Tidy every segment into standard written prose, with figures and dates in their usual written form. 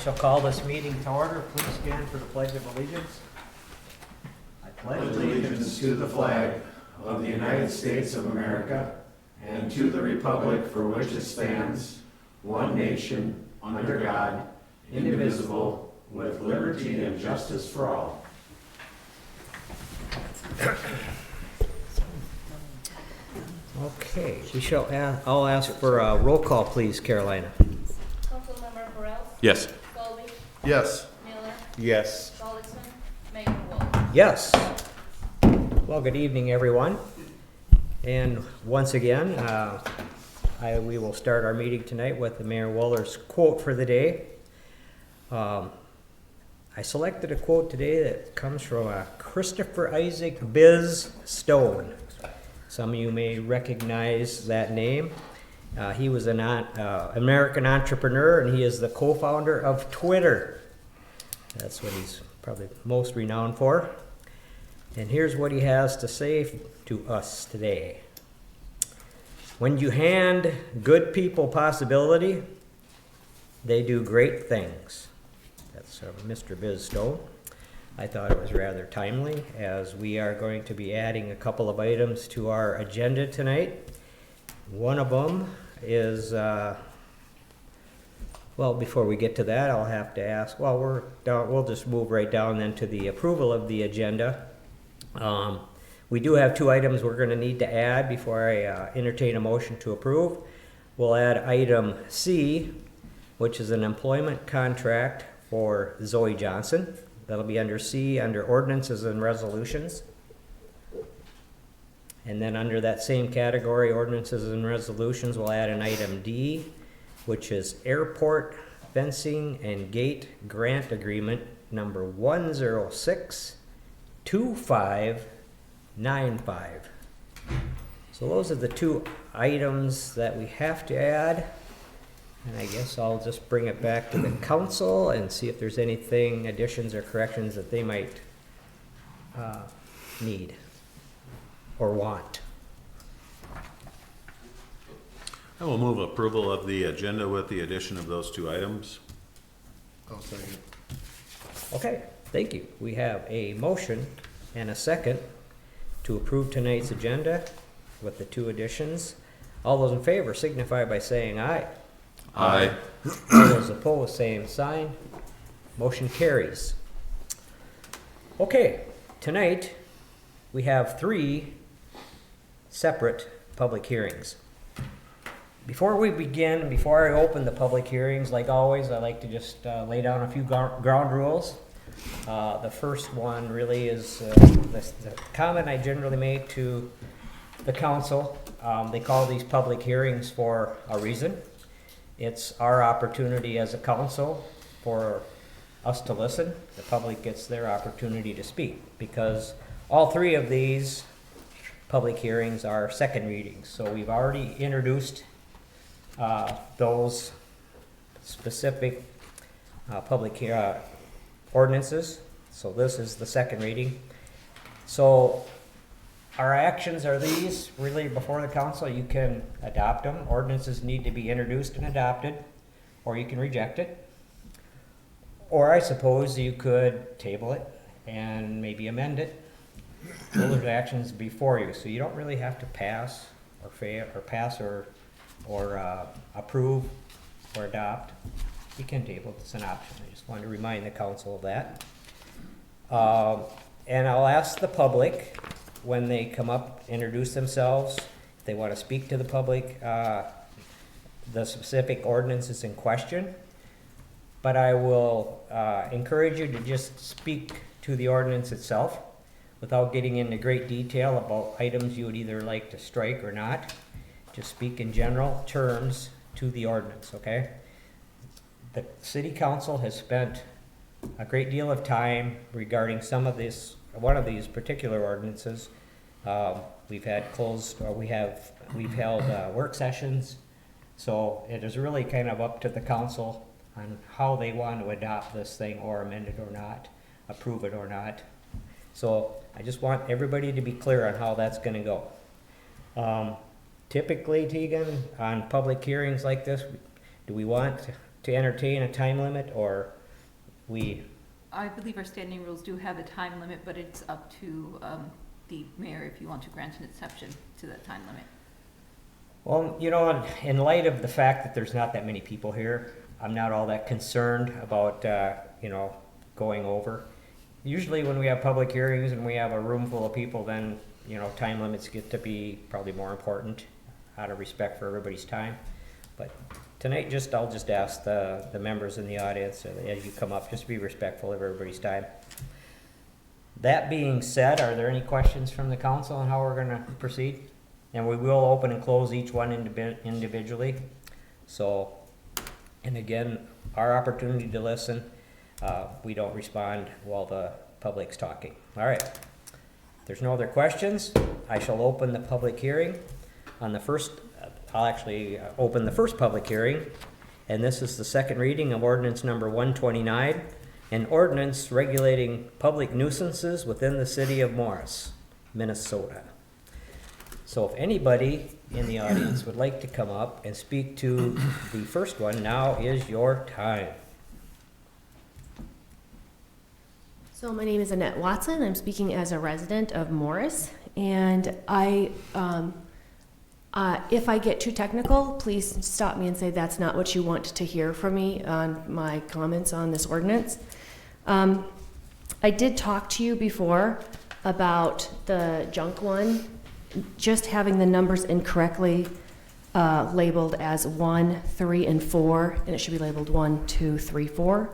shall call this meeting to order. Please stand for the Pledge of Allegiance. I Pledge allegiance to the flag of the United States of America and to the republic for which it stands, one nation, under God, indivisible, with liberty and justice for all. Okay, we shall I'll ask for a roll call, please, Carolina. Councilmember Burrell? Yes. Colby? Yes. Miller? Yes. Rollinson? Mayor Wolf? Yes. Well, good evening, everyone. And once again, we will start our meeting tonight with the Mayor Waller's quote for the day. I selected a quote today that comes from Christopher Isaac Biz Stone. Some of you may recognize that name. He was an American entrepreneur, and he is the co-founder of Twitter. That's what he's probably most renowned for. And here's what he has to say to us today. When you hand good people possibility, they do great things. That's Mr. Biz Stone. I thought it was rather timely, as we are going to be adding a couple of items to our agenda tonight. One of them is, well, before we get to that, I'll have to ask, well, we'll just move right down then to the approval of the agenda. We do have two items we're going to need to add before I entertain a motion to approve. We'll add item C, which is an employment contract for Zoe Johnson. That'll be under C, under ordinances and resolutions. And then under that same category, ordinances and resolutions, we'll add an item D, which is airport fencing and gate grant agreement number 1062595. So those are the two items that we have to add. And I guess I'll just bring it back to the council and see if there's anything, additions or corrections that they might need or want. I will move approval of the agenda with the addition of those two items. I'll second. Okay, thank you. We have a motion and a second to approve tonight's agenda with the two additions. All those in favor signify by saying aye. Aye. All those opposed, same sign. Motion carries. Okay, tonight we have three separate public hearings. Before we begin, before I open the public hearings, like always, I like to just lay down a few ground rules. The first one really is the comment I generally make to the council. They call these public hearings for a reason. It's our opportunity as a council for us to listen. The public gets their opportunity to speak, because all three of these public hearings are second readings. So we've already introduced those specific public ordinances. So this is the second reading. So our actions are these, really, before the council. You can adopt them. Ordinances need to be introduced and adopted, or you can reject it. Or I suppose you could table it and maybe amend it. Those are the actions before you. So you don't really have to pass or fail, or pass or approve or adopt. You can table, it's an option. I just wanted to remind the council of that. And I'll ask the public, when they come up, introduce themselves, if they want to speak to the public, the specific ordinances in question. But I will encourage you to just speak to the ordinance itself without getting into great detail about items you would either like to strike or not. Just speak in general terms to the ordinance, okay? The city council has spent a great deal of time regarding one of these particular ordinances. We've held work sessions, so it is really kind of up to the council on how they want to adopt this thing, or amend it or not, approve it or not. So I just want everybody to be clear on how that's going to go. Typically, Tegan, on public hearings like this, do we want to entertain a time limit, or we, I believe our standing rules do have a time limit, but it's up to the mayor if you want to grant an exception to that time limit. well, you know, in light of the fact that there's not that many people here, I'm not all that concerned about, you know, going over. Usually when we have public hearings and we have a room full of people, then, you know, time limits get to be probably more important out of respect for everybody's time. But tonight, I'll just ask the members in the audience, as you come up, just be respectful of everybody's time. That being said, are there any questions from the council on how we're gonna proceed? And we will open and close each one individually. So, and again, our opportunity to listen, we don't respond while the public's talking. All right. If there's no other questions, I shall open the public hearing on the first, I'll actually open the first public hearing, and this is the second reading of ordinance number 129, an ordinance regulating public nuisances within the city of Morris, Minnesota. So if anybody in the audience would like to come up and speak to the first one, now is your time. So my name is Annette Watson. I'm speaking as a resident of Morris, and if I get too technical, please stop me and say that's not what you want to hear from me on my comments on this ordinance. I did talk to you before about the junk one, just having the numbers incorrectly labeled as 1, 3, and 4, and it should be labeled 1, 2, 3, 4.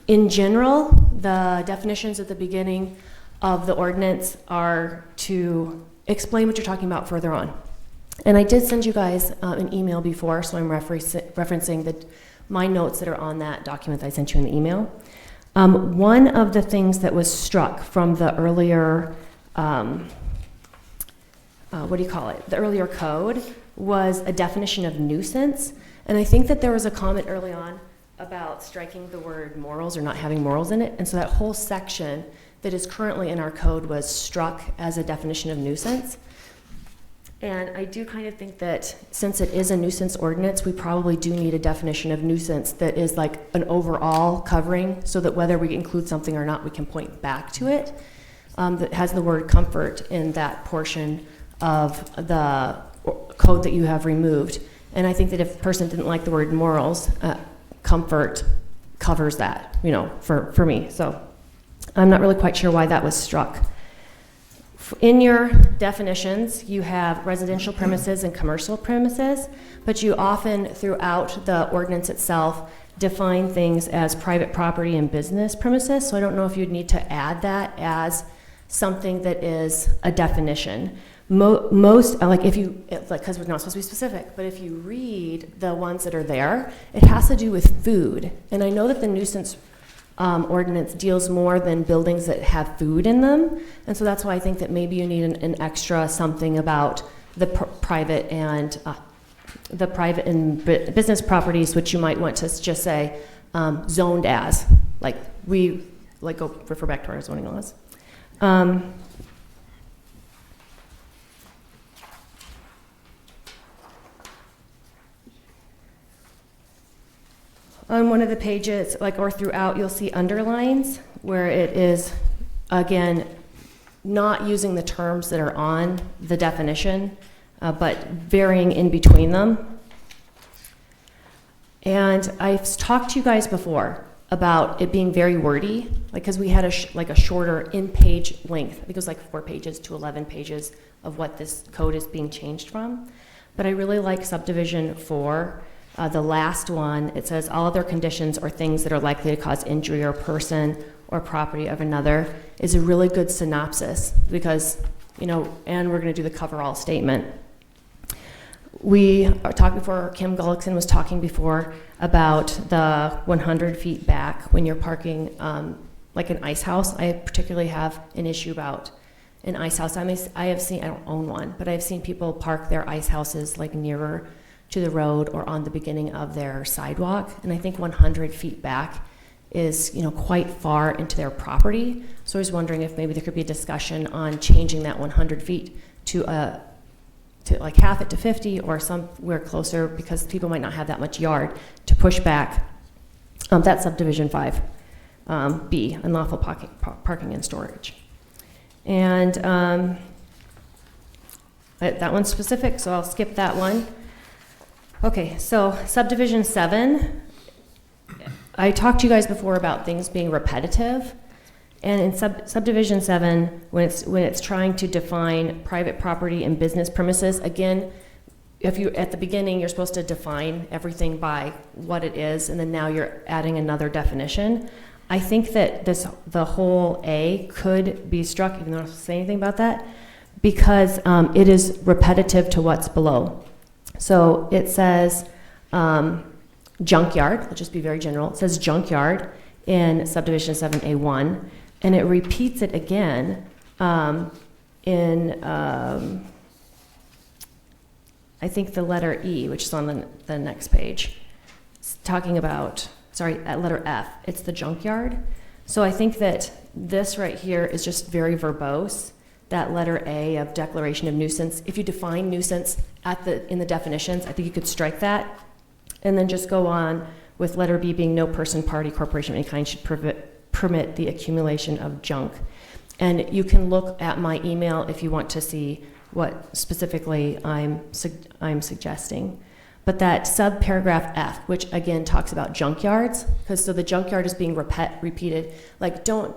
In general, the definitions at the beginning of the ordinance are to explain what you're talking about further on. And I did send you guys an email before, so I'm referencing my notes that are on that document that I sent you in the email. One of the things that was struck from the earlier, the earlier code was a definition of nuisance. And I think that there was a comment early on about striking the word morals or not having morals in it. And so that whole section that is currently in our code was struck as a definition of nuisance. And I do kind of think that since it is a nuisance ordinance, we probably do need a definition of nuisance that is like an overall covering, so that whether we include something or not, we can point back to it, that has the word comfort in that portion of the code that you have removed. And I think that if a person didn't like the word morals, comfort covers that, you know, for me. So I'm not really quite sure why that was struck. In your definitions, you have residential premises and commercial premises, but you often, throughout the ordinance itself, define things as private property and business premises. So I don't know if you'd need to add that as something that is a definition. Most, like if you, because we're not supposed to be specific, but if you read the ones that are there, it has to do with food. And I know that the nuisance ordinance deals more than buildings that have food in them. And so that's why I think that maybe you need an extra something about the private and business properties, which you might want to just say zoned as, go refer back to our zoning laws. On one of the pages, or throughout, you'll see underlines where it is, again, not using the terms that are on the definition, but varying in between them. And I've talked to you guys before about it being very wordy, because we had a shorter in-page length. I think it was 4 pages to 11 pages of what this code is being changed from. But I really like subdivision 4. The last one, it says all other conditions or things that are likely to cause injury or person or property of another, is a really good synopsis, because, and we're going to do the cover-all statement. We talked before, Kim Gullickson was talking before about the 100 feet back when you're parking like an ice house. I particularly have an issue about an ice house. I have seen, I don't own one, but I've seen people park their ice houses nearer to the road or on the beginning of their sidewalk. And I think 100 feet back is, quite far into their property. So I was wondering if maybe there could be a discussion on changing that 100 feet to to like half it to 50 or somewhere closer because people might not have that much yard to push back. That's subdivision 5, B, unlawful parking and storage. And that one's specific, so I'll skip that one. Okay, so subdivision 7, I talked to you guys before about things being repetitive. And in subdivision 7, when it's trying to define private property and business premises, again, if you at the beginning you're supposed to define everything by what it is, and then now you're adding another definition. I think that the whole A could be struck, even though I don't say anything about that, because it is repetitive to what's below. So it says junkyard. Let's just be very general. It says junkyard in subdivision 7A1. And it repeats it again in, I think, the letter E, which is on the next page. It's talking about, sorry, at letter F, it's the junkyard. So I think that this right here is just very verbose, that letter A of declaration of nuisance. If you define nuisance in the definitions, I think you could strike that, and then just go on with letter B being no person, party, corporation of any kind should permit the accumulation of junk. And you can look at my email if you want to see what specifically I'm suggesting. But that subparagraph F, which again talks about junkyards, because so the junkyard is being repeated, like don't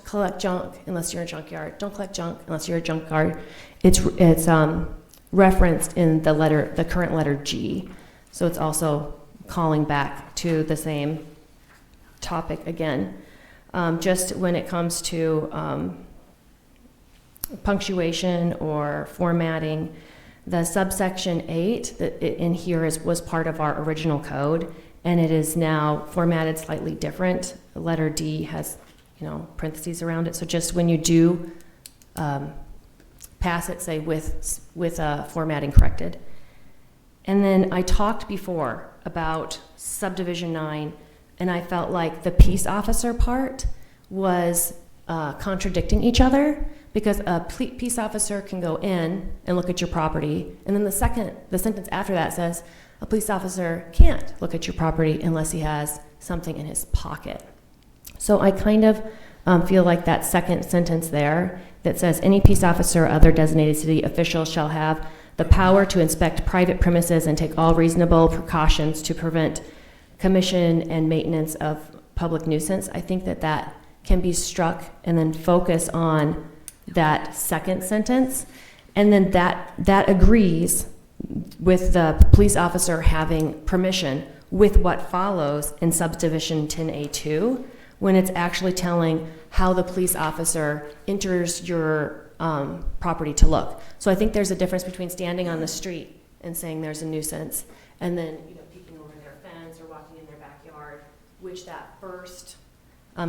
collect junk unless you're a junkyard. Don't collect junk unless you're a junkyard. It's referenced in the current letter G. So it's also calling back to the same topic again. Just when it comes to punctuation or formatting, the subsection 8 that in here was part of our original code, and it is now formatted slightly different. The letter D has, parentheses around it. So just when you do pass it, say with formatting corrected. And then I talked before about subdivision 9, and I felt like the peace officer part was contradicting each other, because a peace officer can go in and look at your property, and then the sentence after that says a police officer can't look at your property unless he has something in his pocket. So I kind of feel like that second sentence there that says any peace officer or other designated city official shall have the power to inspect private premises and take all reasonable precautions to prevent commission and maintenance of public nuisance. I think that can be struck and then focus on that second sentence. And then that agrees with the police officer having permission with what follows in subdivision 10A2, when it's actually telling how the police officer enters your property to look. So I think there's a difference between standing on the street and saying there's a nuisance, and then peeking over their fence or walking in their backyard, which that first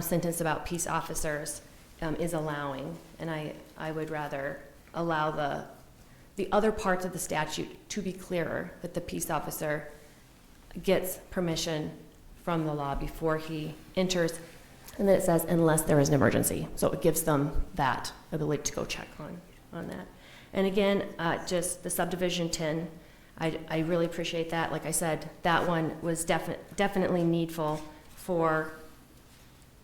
sentence about peace officers is allowing. And I would rather allow the other parts of the statute to be clearer, that the peace officer gets permission from the law before he enters, and then it says unless there is an emergency. So it gives them that ability to go check on that. And again, just the subdivision 10, I really appreciate that. Like I said, that one was definitely needful for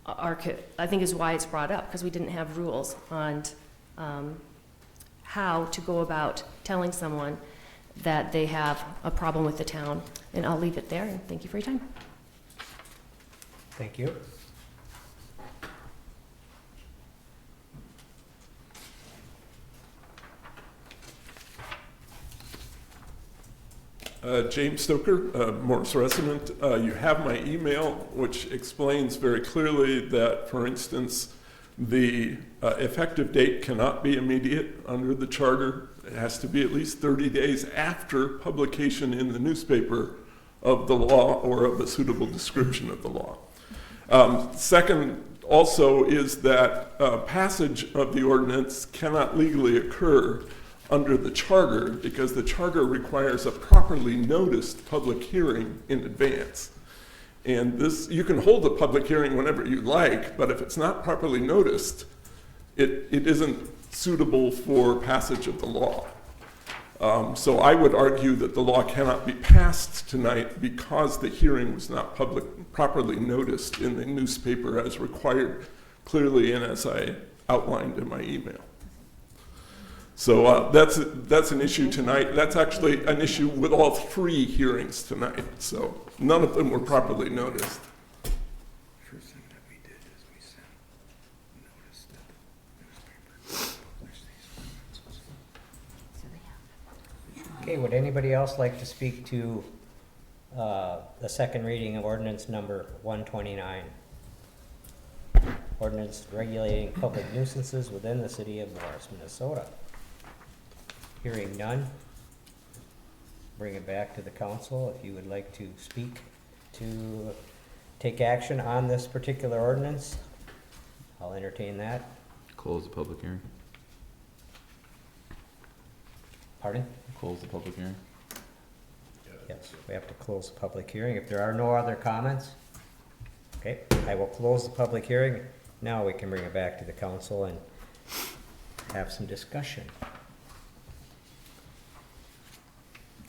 our, I think is why it's brought up, because we didn't have rules on how to go about telling someone that they have a problem with the town. And I'll leave it there, and thank you for your time. Thank you. James Stoker, Morris resident. You have my email, which explains very clearly that, for instance, the effective date cannot be immediate under the charter. It has to be at least 30 days after publication in the newspaper of the law or of a suitable description of the law. Second, also, is that passage of the ordinance cannot legally occur under the charter, because the charter requires a properly noticed public hearing in advance. And this, you can hold a public hearing whenever you like, but if it's not properly noticed, it isn't suitable for passage of the law. So I would argue that the law cannot be passed tonight because the hearing was not properly noticed in the newspaper as required clearly and as I outlined in my email. So that's an issue tonight. That's actually an issue with all 3 hearings tonight. So none of them were properly noticed. First thing that we did is we sent notice that the newspaper published these ordinances. Okay, would anybody else like to speak to the second reading of ordinance number 129? Ordinance regulating public nuisances within the city of Morris, Minnesota. Hearing none, bring it back to the council if you would like to speak to take action on this particular ordinance. I'll entertain that. Close the public hearing. Pardon? Close the public hearing. Yes, we have to close the public hearing. If there are no other comments, okay, I will close the public hearing. Now we can bring it back to the council and have some discussion.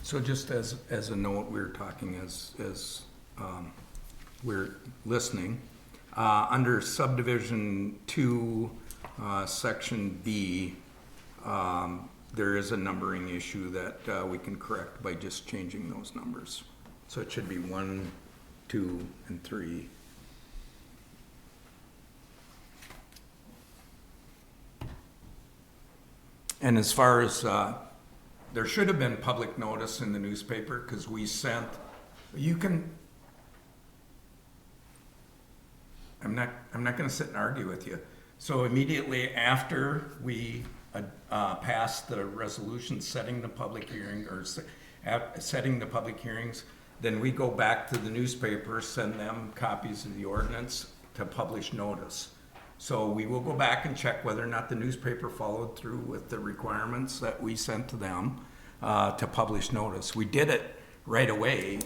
So just as a note, we're talking as we're listening, under subdivision 2, section B, there is a numbering issue that we can correct by just changing those numbers. So it should be 1, 2, and 3. And as far as there should have been public notice in the newspaper because we sent, I'm not going to sit and argue with you. So immediately after we passed the resolution setting the public hearing or setting the public hearings, then we go back to the newspaper, send them copies of the ordinance to publish notice. So we will go back and check whether or not the newspaper followed through with the requirements that we sent to them to publish notice. We did it right away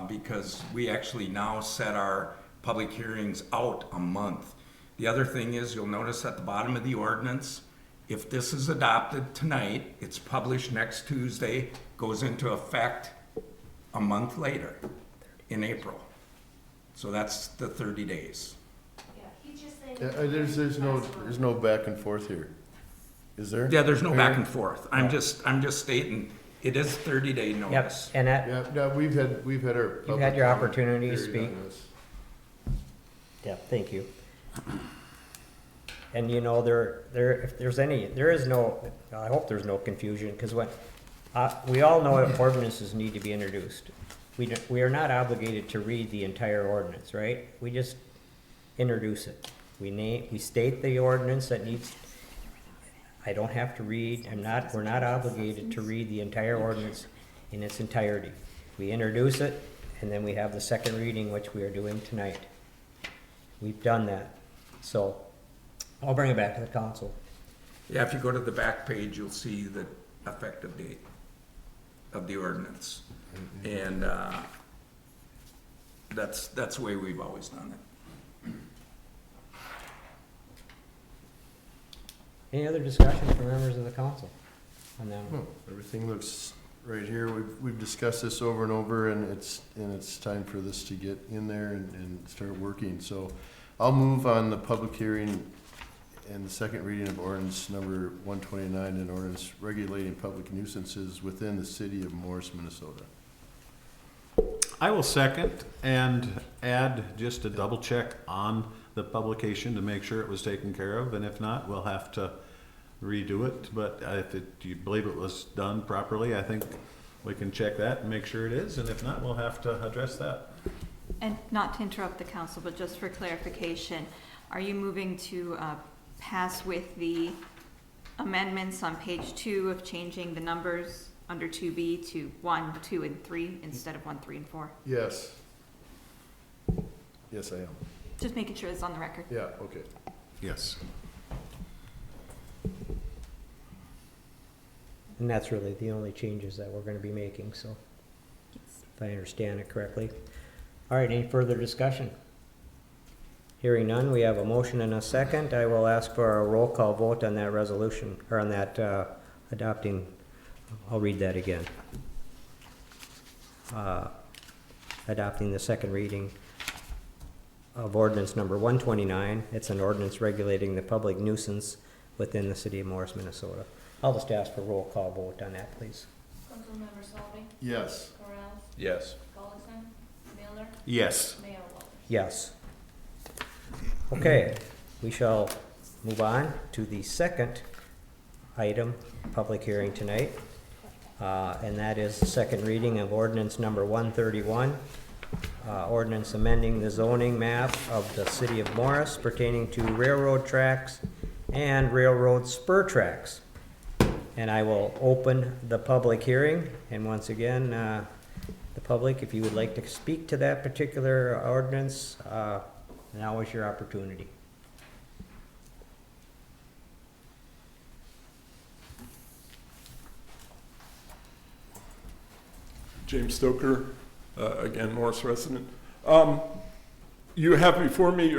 because we actually now set our public hearings out a month. The other thing is, you'll notice at the bottom of the ordinance, if this is adopted tonight, it's published next Tuesday, goes into effect a month later in April. So that's the 30 days. There's no back and forth here, is there? Yeah, there's no back and forth. I'm just stating, it is 30-day Yep, notice. and that, Yeah, we've had our. You've had your opportunity to public speak. period on this. yeah, thank you. And you know, if there's any, there is no, I hope there's no confusion, because when, we all know that ordinances need to be introduced. We are not obligated to read the entire ordinance, right? We just introduce it. We state the ordinance that needs, I don't have to read, we're not obligated to read the entire ordinance in its entirety. We introduce it, and then we have the second reading, which we are doing tonight. We've done that, so I'll bring it back to the council. Yeah, if you go to the back page, you'll see the effective date of the ordinance. And that's the way we've always done it. Any other discussion from members of the council on that one? No, everything looks right here. We've discussed this over and over, and it's time for this to get in there and start working. So I'll move on the public hearing and the second reading of ordinance number 129, and ordinance regulating public nuisances within the city of Morris, Minnesota. I will second and add just a double check on the publication to make sure it was taken care of, and if not, we'll have to redo it. But if you believe it was done properly, I think we can check that and make sure it is, and if not, we'll have to address that. And not to interrupt the council, but just for clarification, are you moving to pass with the amendments on page 2 of changing the numbers under 2B to 1, 2, and 3 instead of 1, 3, and 4? Yes. Yes, I am. Just making sure it's on the record. Yeah, okay. Yes. And that's really the only changes that we're gonna be making, so, if I understand it correctly. All right, any further discussion? Hearing none, we have a motion and a second. I will ask for a roll call vote on that resolution, or on that, adopting I'll read that again. Adopting the second reading of ordinance number 129. It's an ordinance regulating the public nuisance within the city of Morris, Minnesota. I'll just ask for a roll call vote on that, please. Councilmember Solly? Yes. Corrals? Yes. Golison? Miller? Yes. Mayor Wolf? Yes. Okay, we shall move on to the second item, public hearing tonight. And that is the second reading of ordinance number 131. Ordinance amending the zoning map of the city of Morris pertaining to railroad tracks and railroad spur tracks. And I will open the public hearing, and once again, the public, if you would like to speak to that particular ordinance, now is your opportunity. James Stoker, again, Morris resident. You have before me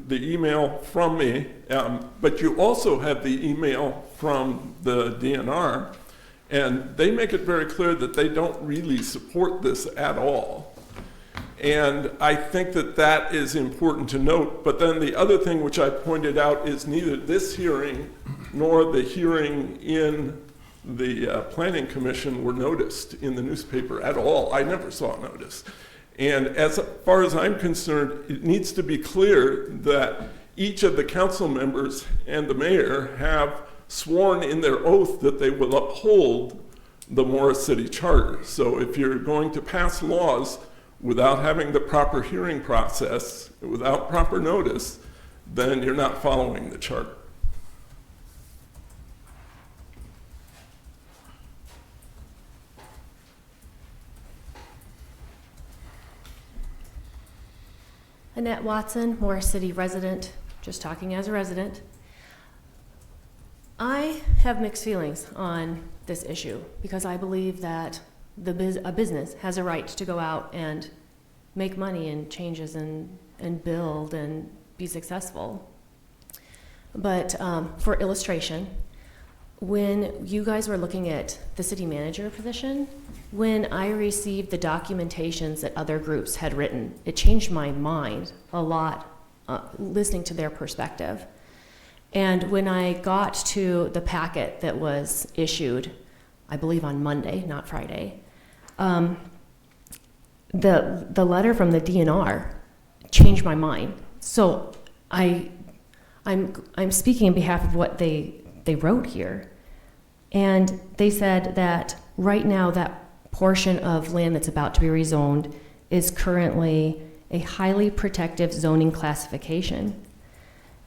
the email from me, but you also have the email from the DNR, and they make it very clear that they don't really support this at all. And I think that that is important to note. But then the other thing which I pointed out is neither this hearing nor the hearing in the Planning Commission were noticed in the newspaper at all. I never saw a notice. And as far as I'm concerned, it needs to be clear that each of the council members and the mayor have sworn in their oath that they will uphold the Morris City Charter. So if you're going to pass laws without having the proper hearing process, without proper notice, then you're not following the charter. Annette Watson, Morris City resident, just talking as a resident. I have mixed feelings on this issue because I believe that a business has a right to go out and make money and changes and build and be successful. But for illustration, when you guys were looking at the city manager position, when I received the documentations that other groups had written, it changed my mind a lot listening to their perspective. And when I got to the packet that was issued, I believe on Monday, not Friday, the letter from the DNR changed my mind. So I'm speaking on behalf of what they wrote here. And they said that right now that portion of land that's about to be rezoned is currently a highly protective zoning classification.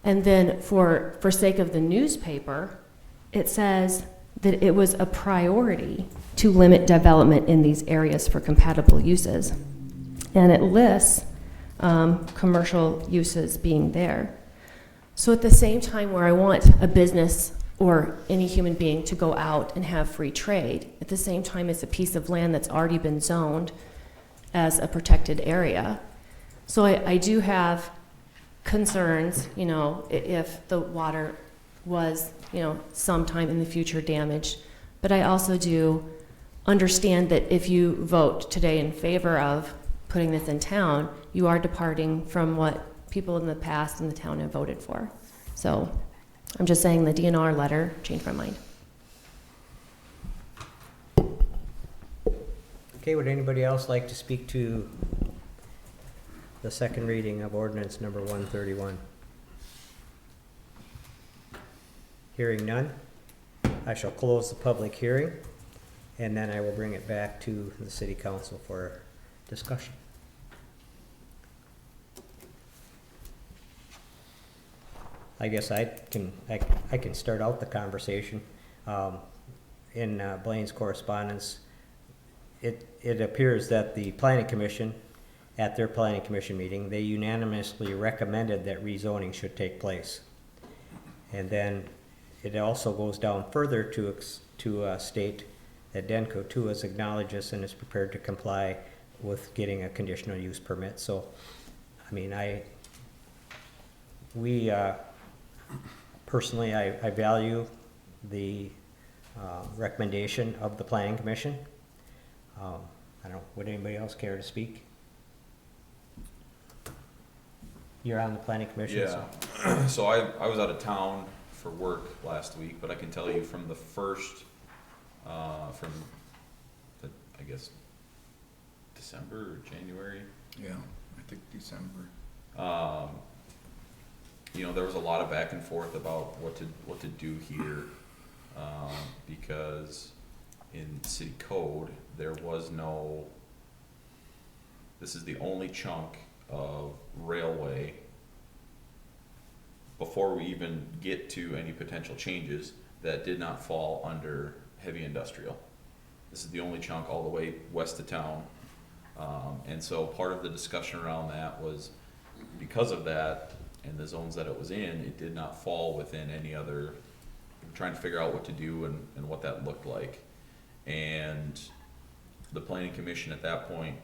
And then for sake of the newspaper, it says that it was a priority to limit development in these areas for compatible uses. And it lists commercial uses being there. So at the same time where I want a business or any human being to go out and have free trade, at the same time it's a piece of land that's already been zoned as a protected area. So I do have concerns, you know, if the water was, you know, sometime in the future damaged. But I also do understand that if you vote today in favor of putting this in town, you are departing from what people in the past in the town have voted for. So I'm just saying the DNR letter changed my mind. Okay, would anybody else like to speak to the second reading of ordinance number 131? Hearing none, I shall close the public hearing, and then I will bring it back to the city council for discussion. I guess I can start out the conversation. In Blaine's correspondence, it appears that the planning commission, at their planning commission meeting, they unanimously recommended that rezoning should take place. And then it also goes down further to state that Denko too has acknowledged this and is prepared to comply with getting a conditional use permit. So, I mean, personally, I value the recommendation of the planning commission. I don't, would anybody else care to speak? You're on the planning commission, so. Yeah, so I was out of town for work last week, but I can tell you from the first, from the, I guess, December or January, Yeah, I think December. you know, there was a lot of back and forth about what to do here, because in city code, there was no, this is the only chunk of railway before we even get to any potential changes that did not fall under heavy industrial. This is the only chunk all the way west of town. And so part of the discussion around that was because of that and the zones that it was in, it did not fall within any other, trying to figure out what to do and what that looked like. And the planning commission at that point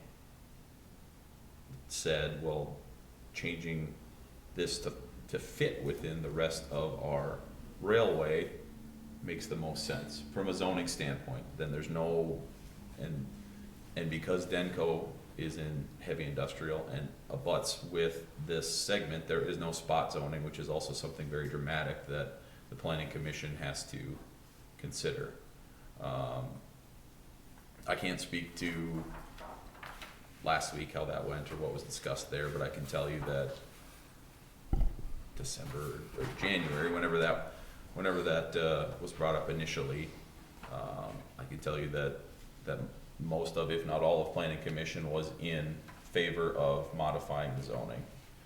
said, well, changing this to fit within the rest of our railway makes the most sense from a zoning standpoint. Then there's no, and because Denko is in heavy industrial and abuts with this segment, there is no spot zoning, which is also something very dramatic that the planning commission has to consider. I can't speak to last week how that went or what was discussed there, but I can tell you that December or January, whenever that was brought up initially, I can tell you that most of, if not all of planning commission was in favor of modifying the zoning,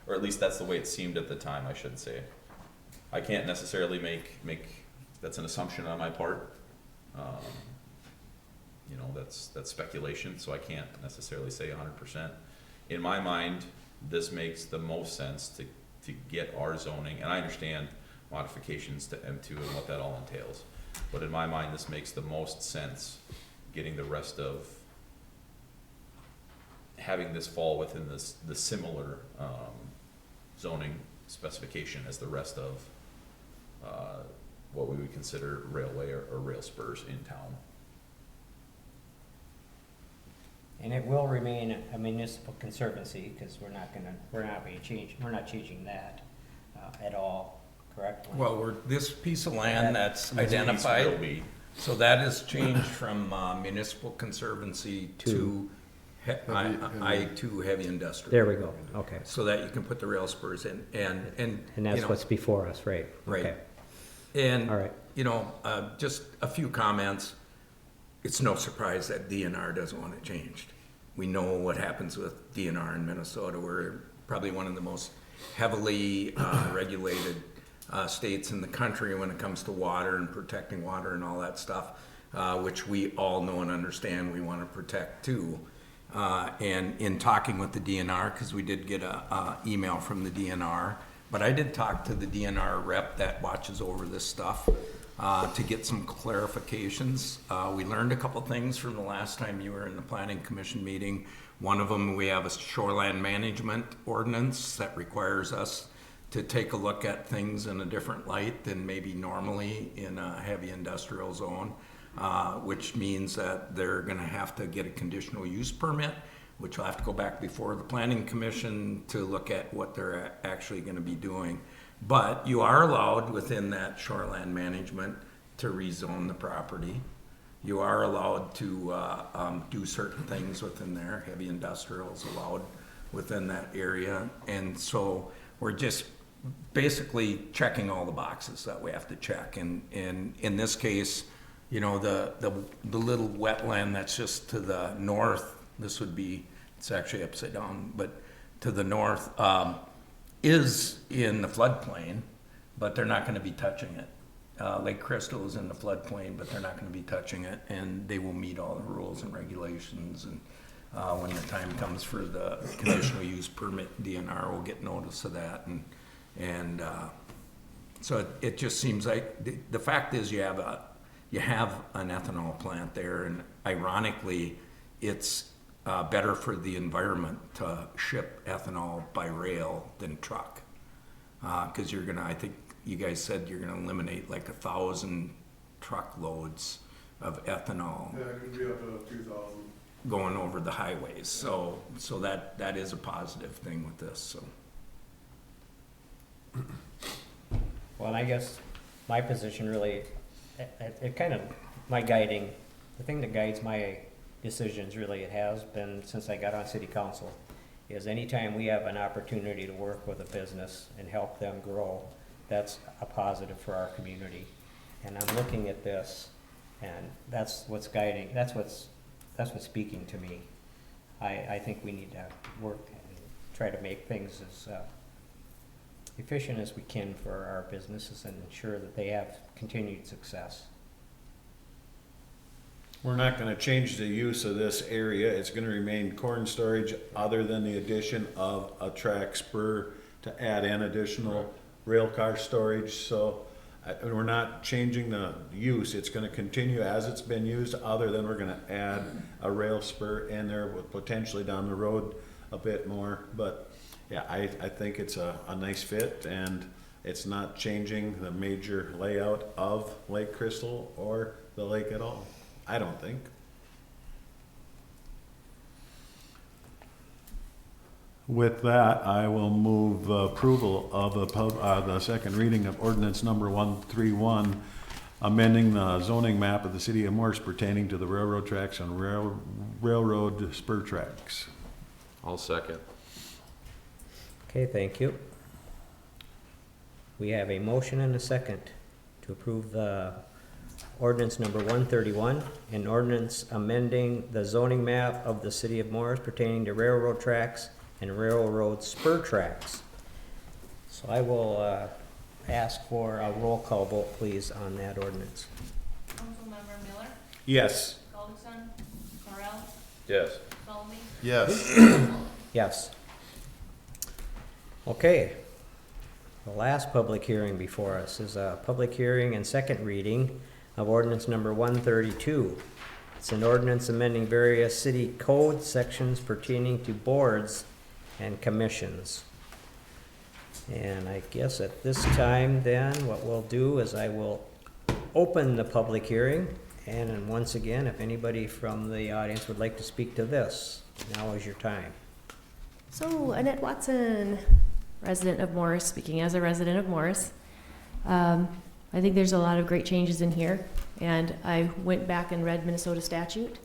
or at least that's the way it seemed at the time, I should say. I can't necessarily make that's an assumption on my part. You know, that's speculation, so I can't necessarily say 100%. In my mind, this makes the most sense to get our zoning, and I understand modifications to M2 and what that all entails, but in my mind, this makes the most sense getting the rest of, having this fall within the similar zoning specification as the rest of what we would consider railway or rail spurs in town. And it will remain a municipal conservancy, because we're not changing that at all, correct? Well, this piece of land that's This piece will identified, be- so that has changed from municipal conservancy to I2 heavy industrial. There we go, okay. So that you can put the rail spurs in, and And that's you know, what's before us, right? Right. Okay. And, All right. you know, just a few comments. It's no surprise that DNR doesn't want it changed. We know what happens with DNR in Minnesota. We're probably one of the most heavily regulated states in the country when it comes to water and protecting water and all that stuff, which we all know and understand we want to protect too. And in talking with the DNR, because we did get a email from the DNR, but I did talk to the DNR rep that watches over this stuff to get some clarifications. We learned a couple things from the last time you were in the planning commission meeting. One of them, we have a shoreline management ordinance that requires us to take a look at things in a different light than maybe normally in a heavy industrial zone, which means that they're gonna have to get a conditional use permit, which will have to go back before the planning commission to look at what they're actually gonna be doing. But you are allowed within that shoreline management to rezone the property. You are allowed to do certain things within there. Heavy industrial is allowed within that area. And so we're just basically checking all the boxes that we have to check. And in this case, you know, the little wetland that's just to the north, this would be, it's actually upside down, but to the north, is in the floodplain, but they're not gonna be touching it. Lake Crystal is in the floodplain, but they're not gonna be touching it, and they will meet all the rules and regulations, and when the time comes for the conditional use permit, DNR will get notice of that, and so it just seems like, the fact is you have an ethanol plant there, and ironically, it's better for the environment to ship ethanol by rail than truck. Because you're gonna, I think you guys said you're gonna eliminate like 1,000 truckloads of ethanol Yeah, it could be up to 2,000. going over the highways. So that is a positive thing with this, so. Well, I guess my position really, it kind of, my guiding, the thing that guides my decisions really, it has been since I got on city council, is anytime we have an opportunity to work with a business and help them grow, that's a positive for our community. And I'm looking at this, and that's what's guiding, that's what's speaking to me. I think we need to work and try to make things as efficient as we can for our businesses and ensure that they have continued success. We're not gonna change the use of this area. It's gonna remain corn storage other than the addition of a track spur to add in additional rail car storage. So we're not changing the use. It's gonna continue as it's been used, other than we're gonna add a rail spur in there with potentially down the road a bit more. But yeah, I think it's a nice fit, and it's not changing the major layout of Lake Crystal or the lake at all. I don't think. With that, I will move approval of the second reading of ordinance number 131, amending the zoning map of the city of Morris pertaining to the railroad tracks and railroad spur tracks. I'll second. Okay, thank you. We have a motion and a second to approve the ordinance number 131, an ordinance amending the zoning map of the city of Morris pertaining to railroad tracks and railroad spur tracks. So I will ask for a roll call vote, please, on that ordinance. Councilmember Miller, Yes. Culbertson, Morel, Yes. Solomon, Yes. Yes. Okay. The last public hearing before us is a public hearing and second reading of ordinance number 132. It's an ordinance amending various city code sections pertaining to boards and commissions. And I guess at this time then, what we'll do is I will open the public hearing. And then once again, if anybody from the audience would like to speak to this, now is your time. So, Annette Watson, resident of Morris, speaking as a resident of Morris. I think there's a lot of great changes in here, and I went back and read Minnesota statute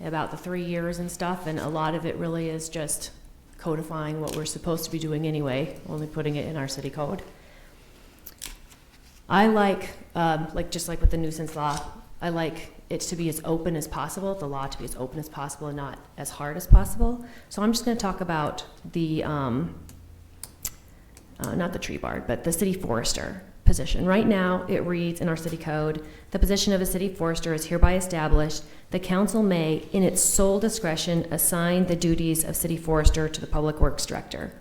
about the 3 years and stuff, and a lot of it really is just codifying what we're supposed to be doing anyway, only putting it in our city code. I like just like with the nuisance law, I like it to be as open as possible, the law to be as open as possible and not as hard as possible. So I'm just going to talk about the, not the tree guard, but the city forester position. Right now, it reads in our city code, the position of a city forester is hereby established. The council may, in its sole discretion, assign the duties of city forester to the public works director.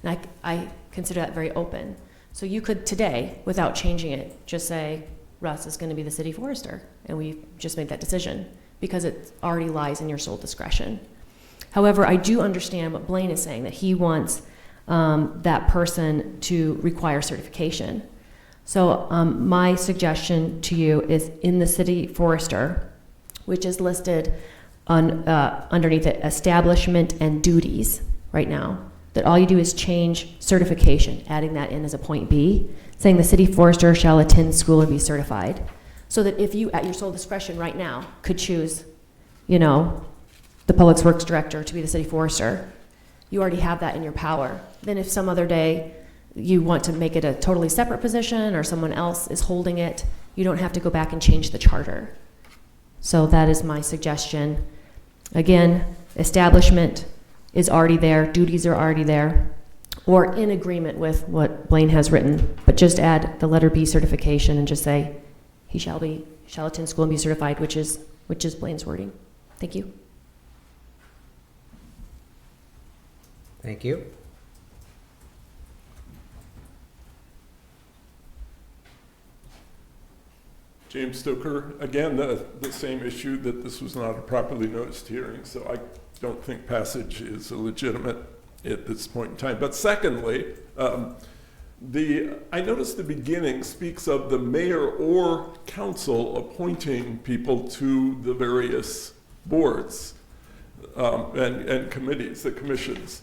And I consider that very open. So you could today, without changing it, just say, Russ is going to be the city forester, and we just made that decision because it already lies in your sole discretion. However, I do understand what Blaine is saying, that he wants that person to require certification. So my suggestion to you is in the city forester, which is listed on, underneath it, establishment and duties right now, that all you do is change certification, adding that in as a point B, saying the city forester shall attend school and be certified. So that if you, at your sole discretion right now, could choose, you know, the public works director to be the city forester, you already have that in your power. Then if some other day you want to make it a totally separate position or someone else is holding it, you don't have to go back and change the charter. So that is my suggestion. Again, establishment is already there, duties are already there, or in agreement with what Blaine has written, but just add the letter B, certification, and just say he shall attend school and be certified, which is Blaine's wording. Thank you. Thank you. James Stoker, again, the same issue, that this was not a properly noticed hearing, so I don't think passage is legitimate at this point in time. But secondly, I noticed the beginning speaks of the mayor or council appointing people to the various boards and committees, the commissions.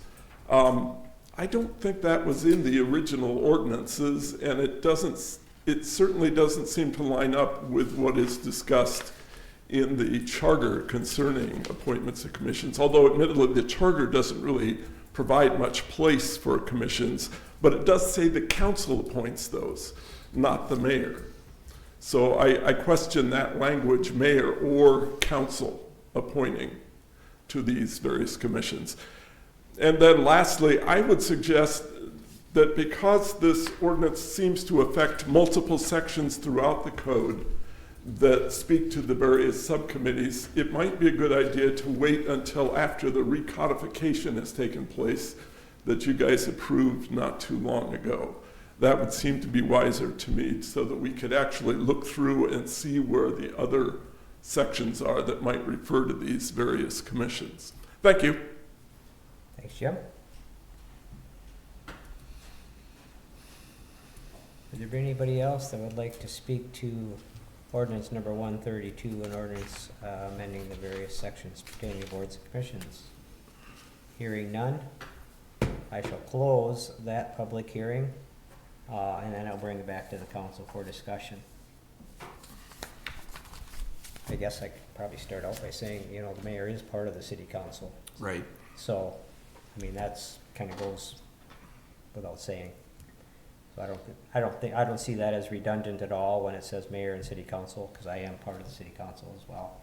I don't think that was in the original ordinances, and it certainly doesn't seem to line up with what is discussed in the charter concerning appointments of commissions, although admittedly the charter doesn't really provide much place for commissions, but it does say the council appoints those, not the mayor. So I question that language, mayor or council appointing to these various commissions. And then lastly, I would suggest that because this ordinance seems to affect multiple sections throughout the code that speak to the various subcommittees, it might be a good idea to wait until after the recodification has taken place that you guys approved not too long ago. That would seem to be wiser to me, so that we could actually look through and see where the other sections are that might refer to these various commissions. Thank you. Thanks, Jim. Would there be anybody else that would like to speak to ordinance number 132, an ordinance amending the various sections pertaining to boards and commissions? Hearing none, I shall close that public hearing, and then I'll bring it back to the council for discussion. I guess I could probably start out by saying, you know, the mayor is part of the city council. Right. So, I mean, that's kind of goes without saying. So I don't see that as redundant at all when it says mayor and city council, because I am part of the city council as well.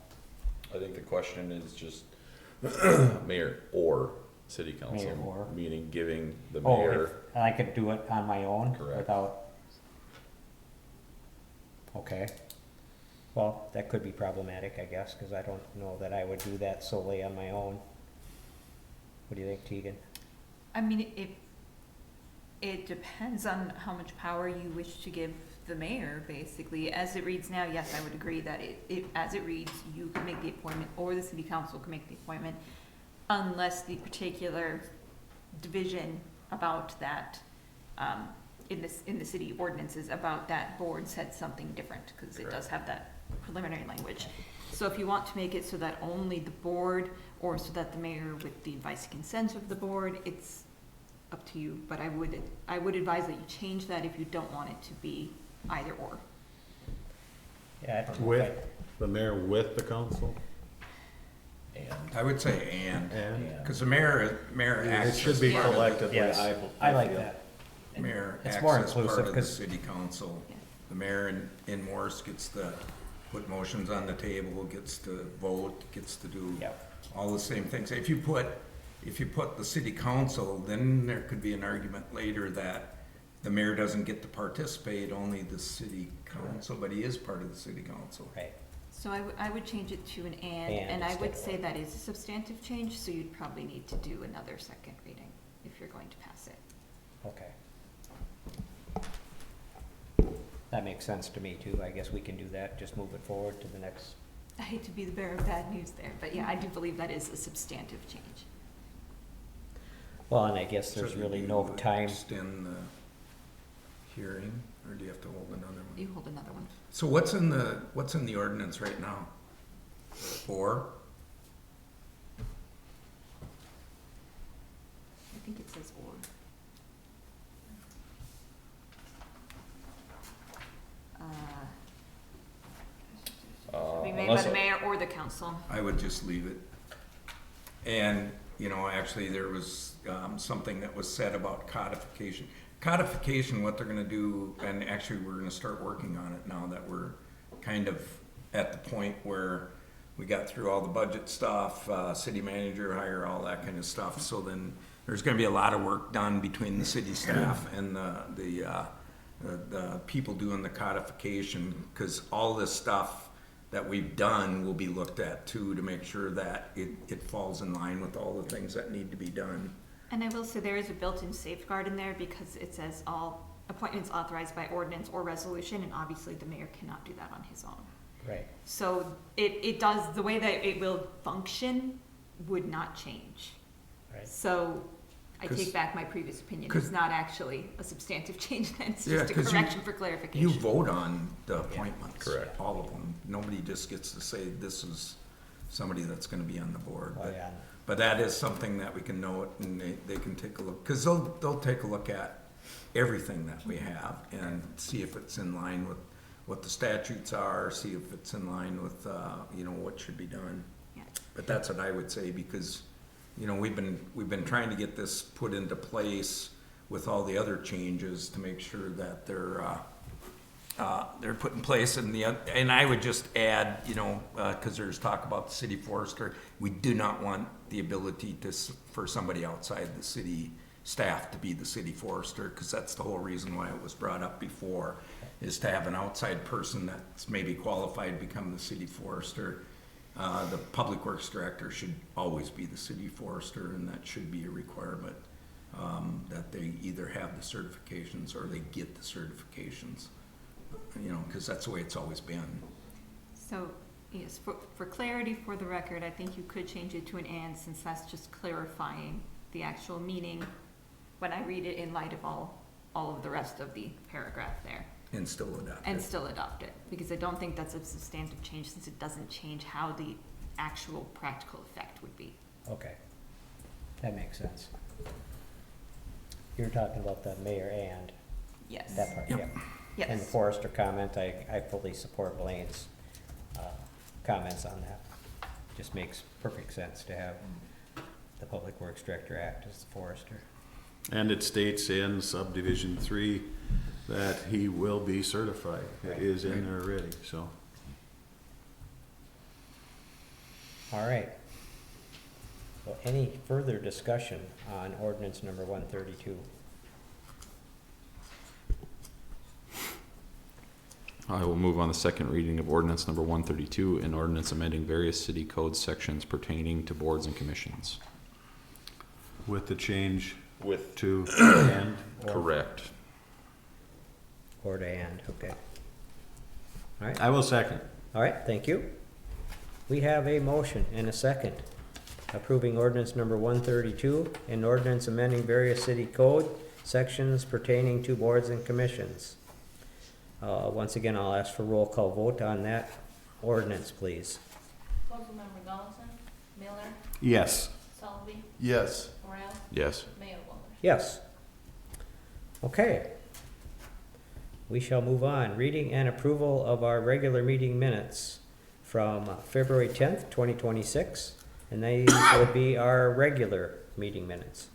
I think the question is just mayor or city council. Mayor or. Meaning giving the Oh, mayor, if I could do it on my own Correct. without. Okay. Well, that could be problematic, I guess, because I don't know that I would do that solely on my own. What do you think, Tegan? I mean, it depends on how much power you wish to give the mayor, basically. As it reads now, yes, I would agree that as it reads, you can make the appointment, or the city council can make the appointment, unless the particular division about that, in the city ordinances about that board said something different, because it does have that preliminary language. So if you want to make it so that only the board, or so that the mayor with the advice and consent of the board, it's up to you, but I would advise that you change that if you don't want it to be either or. Yeah, I don't know. With the mayor with the council? and I would say and, And because the mayor it acts should as be part of the- collectively, Yes, I like feel. that. Mayor It's acts more as part inclusive, of the 'cause- city council. Yeah. The mayor in Morris gets to put motions on the table, gets to vote, gets to do Yep. all the same things. If you put the city council, then there could be an argument later that the mayor doesn't get to participate, only the city council, but he is part of the city council. Right. So I would change it to an and I instead would of say or. that is a substantive change, so you'd probably need to do another second reading if you're going to pass it. Okay. That makes sense to me too. I guess we can do that, just move it forward to the next. I hate to be the bearer of bad news there, but yeah, I do believe that is a substantive change. Well, and I guess there's So really do no you time. Extend the hearing, or do you have to hold another one? You hold another one. So what's in the ordinance right now? 4? I think it says or. Be made by unless the mayor or the council. I would just leave it. And, you know, actually, there was something that was said about codification. Codification, what they're gonna do, and actually, we're gonna start working on it now that we're kind of at the point where we got through all the budget stuff, city manager hire, all that kind of stuff. So then, there's gonna be a lot of work done between the city staff and the people doing the codification, because all this stuff that we've done will be looked at too, to make sure that it falls in line with all the things that need to be done. And I will say there is a built-in safeguard in there, because it says all appointments authorized by ordinance or resolution, and obviously the mayor cannot do that on his own. Right. So it does, the way that it will function would not change. Right. So I 'Cause- take back my previous opinion. 'cause- It's not actually a substantive change then, it's Yeah, just a 'cause correction for clarification. You vote on the appointments. Correct. All of them. Nobody just gets to say, this is somebody that's gonna be on the board. Oh, But- yeah. But that is something that we can note, and they can take a look, because they'll take a look at everything that we have and see if it's in line with what the statutes are, see if it's in line with, you know, what should be done. Yeah. But that's what I would say, because, you know, we've been trying to get this put into place with all the other changes to make sure that they're put in place, and I would just add, you know, cause there's talk about the city forester, we do not want the ability for somebody outside the city staff to be the city forester, cause that's the whole reason why it was brought up before, is to have an outside person that's maybe qualified become the city forester. The public works director should always be the city forester, and that should be a requirement, that they either have the certifications or they get the certifications. You know, because that's the way it's always been. So, yes, for clarity for the record, I think you could change it to an and, since that's just clarifying the actual meaning when I read it in light of all of the rest of the paragraph there. And still adopt And it. still adopt it, because I don't think that's a substantive change, since it doesn't change how the actual practical effect would be. Okay, that makes sense. You're talking about the mayor and Yes. that part, Yep. yeah. And the Yes. forester comment, I fully support Blaine's comments on that. Just makes perfect sense to have the Public Works Director act as the forester. And it states in subdivision 3 that he will be certified. It is in there already, so. All right. So any further discussion on ordinance number 132? I will move on the second reading of ordinance number 132, an ordinance amending various city code sections pertaining to boards and commissions. With the change With. to and. Correct. Or to and, okay. All right, I will second. all right, thank you. We have a motion and a second approving ordinance number 132, an ordinance amending various city code sections pertaining to boards and commissions. Once again, I'll ask for roll call vote on that ordinance, please. Councilmember Donaldson, Miller, Yes. Selby, Yes. Morel, Yes. Mayor Wallner. Yes. Okay. We shall move on. Reading and approval of our regular meeting minutes from February 10th, 2026. And these would be our regular meeting minutes.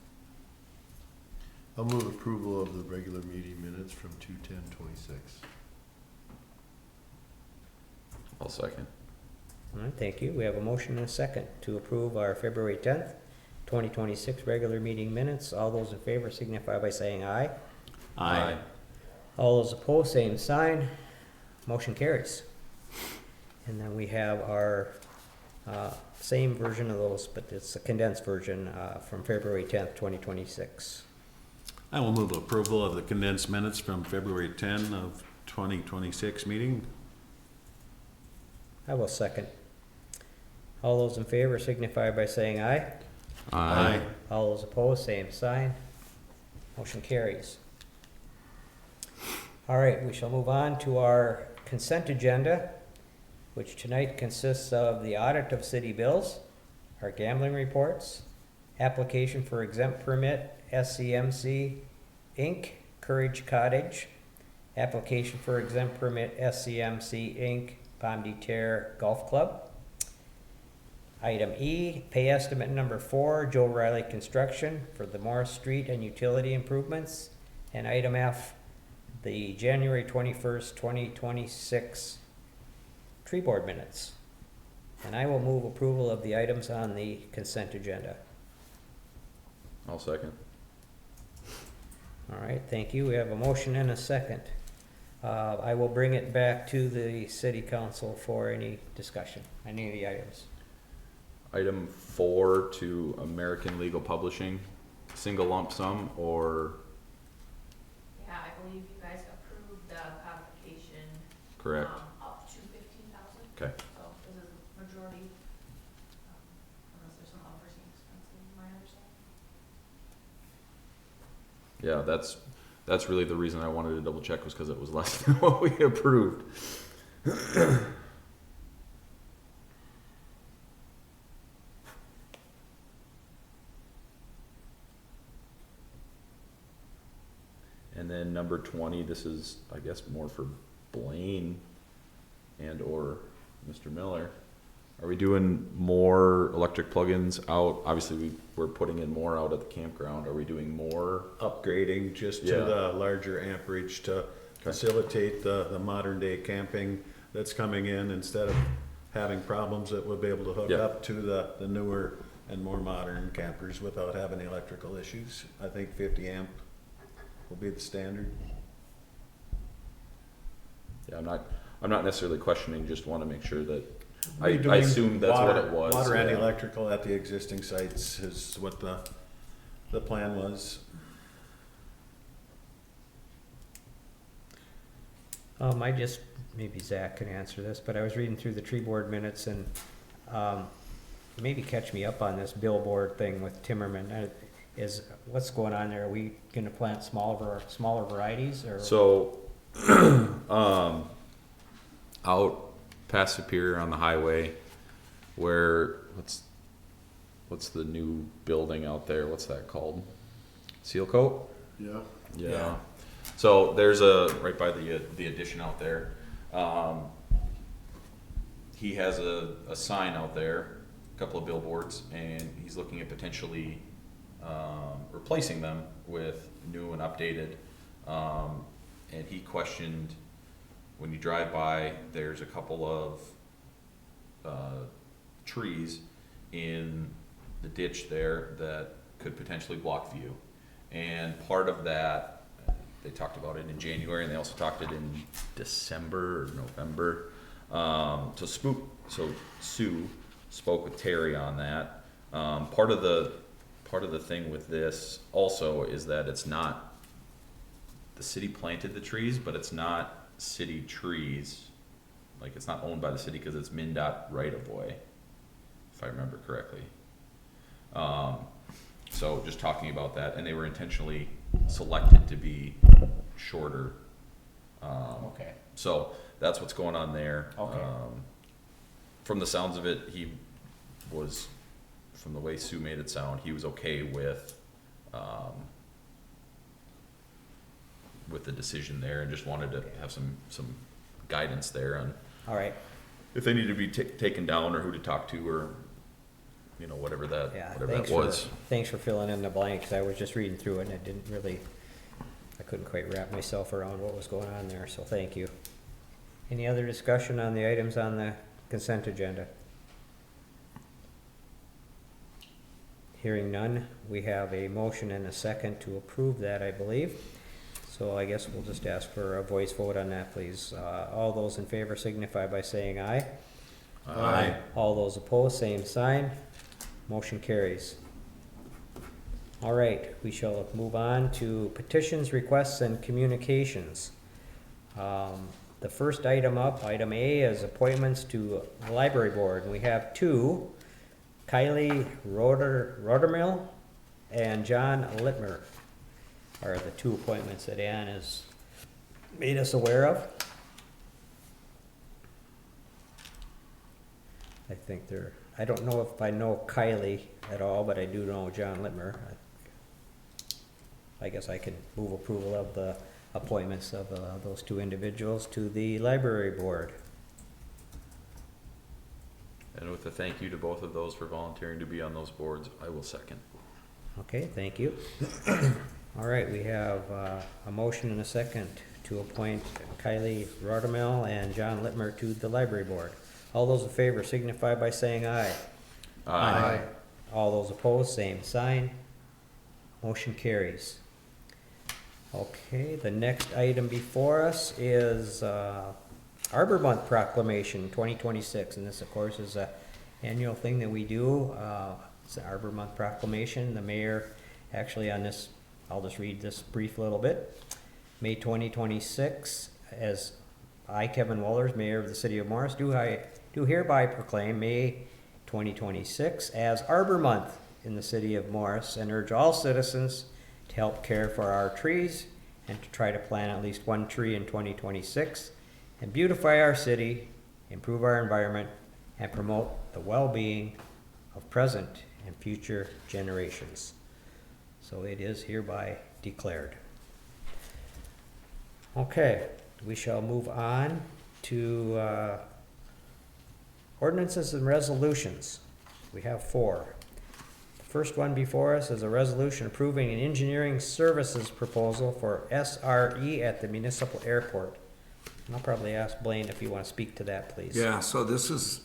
I'll move approval of the regular meeting minutes from 2/10/26. I'll second. All right, thank you. We have a motion and a second to approve our February 10th, 2026 regular meeting minutes. All those in favor signify by saying aye. Aye. All those opposed, same sign. Motion carries. And then we have our same version of those, but it's a condensed version from February 10th, 2026. I will move approval of the condensed minutes from February 10 of 2026 meeting. I will second. All those in favor signify by saying aye. Aye. All those opposed, same sign. Motion carries. All right, we shall move on to our consent agenda, which tonight consists of the audit of city bills, our gambling reports, application for exempt permit, SCMC Inc., Courage Cottage, application for exempt permit, SCMC Inc., Palm de Terre Golf Club. Item E, pay estimate number 4, Joe Riley Construction for the Morris Street and utility improvements. And item F, the January 21st, 2026 tree board minutes. And I will move approval of the items on the consent agenda. I'll second. All right, thank you. We have a motion and a second. I will bring it back to the city council for any discussion, any of the items. Item 4 to American Legal Publishing, single lump sum or Yeah, I believe you guys approved the codification. correct? Up to 15,000. Okay. So this is majority, unless there's some unforeseen expenses, my understanding. Yeah, that's really the reason I wanted to double check, was because it was less than what we approved. And then number 20, this is, I guess, more for Blaine and or Mr. Miller. Are we doing more electric plugins out? Obviously, we're putting in more out at the campground. Are we doing more? Upgrading just to Yeah. the larger amperage to facilitate the modern day camping that's coming in, instead of having problems that we'll be able to hook Yeah. up to the newer and more modern campers without having electrical issues. I think 50 amp will be the standard. Yeah, I'm not necessarily questioning, just want to make sure that, I Redoing assume that's what it was. Water and yeah. electrical at the existing sites is what the plan was. I just, maybe Zach can answer this, but I was reading through the tree board minutes and, maybe catch me up on this billboard thing with Timmerman. What's going on there? Are we gonna plant smaller varieties or? So, out past Superior on the highway, where, what's the new building out there? What's that called? Seal Coat? Yeah. Yeah. So there's right by the addition out there. He has a sign out there, a couple of billboards, and he's looking at potentially replacing them with new and updated. And he questioned, when you drive by, there's a couple of trees in the ditch there that could potentially block view. And part of that, they talked about it in January, and they also talked it in December or November. So Sue spoke with Terry on that. Part of the thing with this also is that it's not, the city planted the trees, but it's not city trees. Like, it's not owned by the city because it's MnDOT right of way, if I remember correctly. So just talking about that, and they were intentionally selected to be shorter. Okay. So that's what's going on there. Okay. From the sounds of it, he was, from the way Sue made it sound, he was okay with the decision there, and just wanted to have some guidance there on All right, if they need to be taken down, or who to talk to, or whatever that yeah, whatever that was. thanks for filling in the blanks. I was just reading through it and I couldn't quite wrap myself around what was going on there, so thank you. Any other discussion on the items on the consent agenda? Hearing none, we have a motion and a second to approve that, I believe. So I guess we'll just ask for a voice vote on that, please. All those in favor signify by saying aye. Aye. All those opposed, same sign. Motion carries. All right, we shall move on to petitions, requests, and communications. The first item up, item A, is appointments to the library board. And we have two, Kylie Rodermill and John Littmer are the two appointments that Ann has made us aware of. I think I don't know if I know Kylie at all, but I do know John Littmer. I guess I can move approval of the appointments of those two individuals to the library board. And with a thank you to both of those for volunteering to be on those boards, I will second. Okay, thank you. All right, we have a motion and a second to appoint Kylie Rodermill and John Littmer to the library board. All those in favor signify by saying aye. Aye. All those opposed, same sign. Motion carries. Okay, the next item before us is Arbor Month Proclamation 2026, and this, of course, is a annual thing that we do. It's the Arbor Month Proclamation. The mayor, actually on this, I'll just read this brief little bit. May 2026, as I, Kevin Wohlers, Mayor of the City of Morris, do hereby proclaim May 2026 as Arbor Month in the City of Morris, and urge all citizens to help care for our trees and to try to plant at least one tree in 2026 and beautify our city, improve our environment, and promote the well-being of present and future generations. So it is hereby declared. Okay, we shall move on to ordinances and resolutions. We have 4. The first one before us is a resolution approving an engineering services proposal for SRE at the municipal airport. And I'll probably ask Blaine if you want to speak to that, please. Yeah, so this is,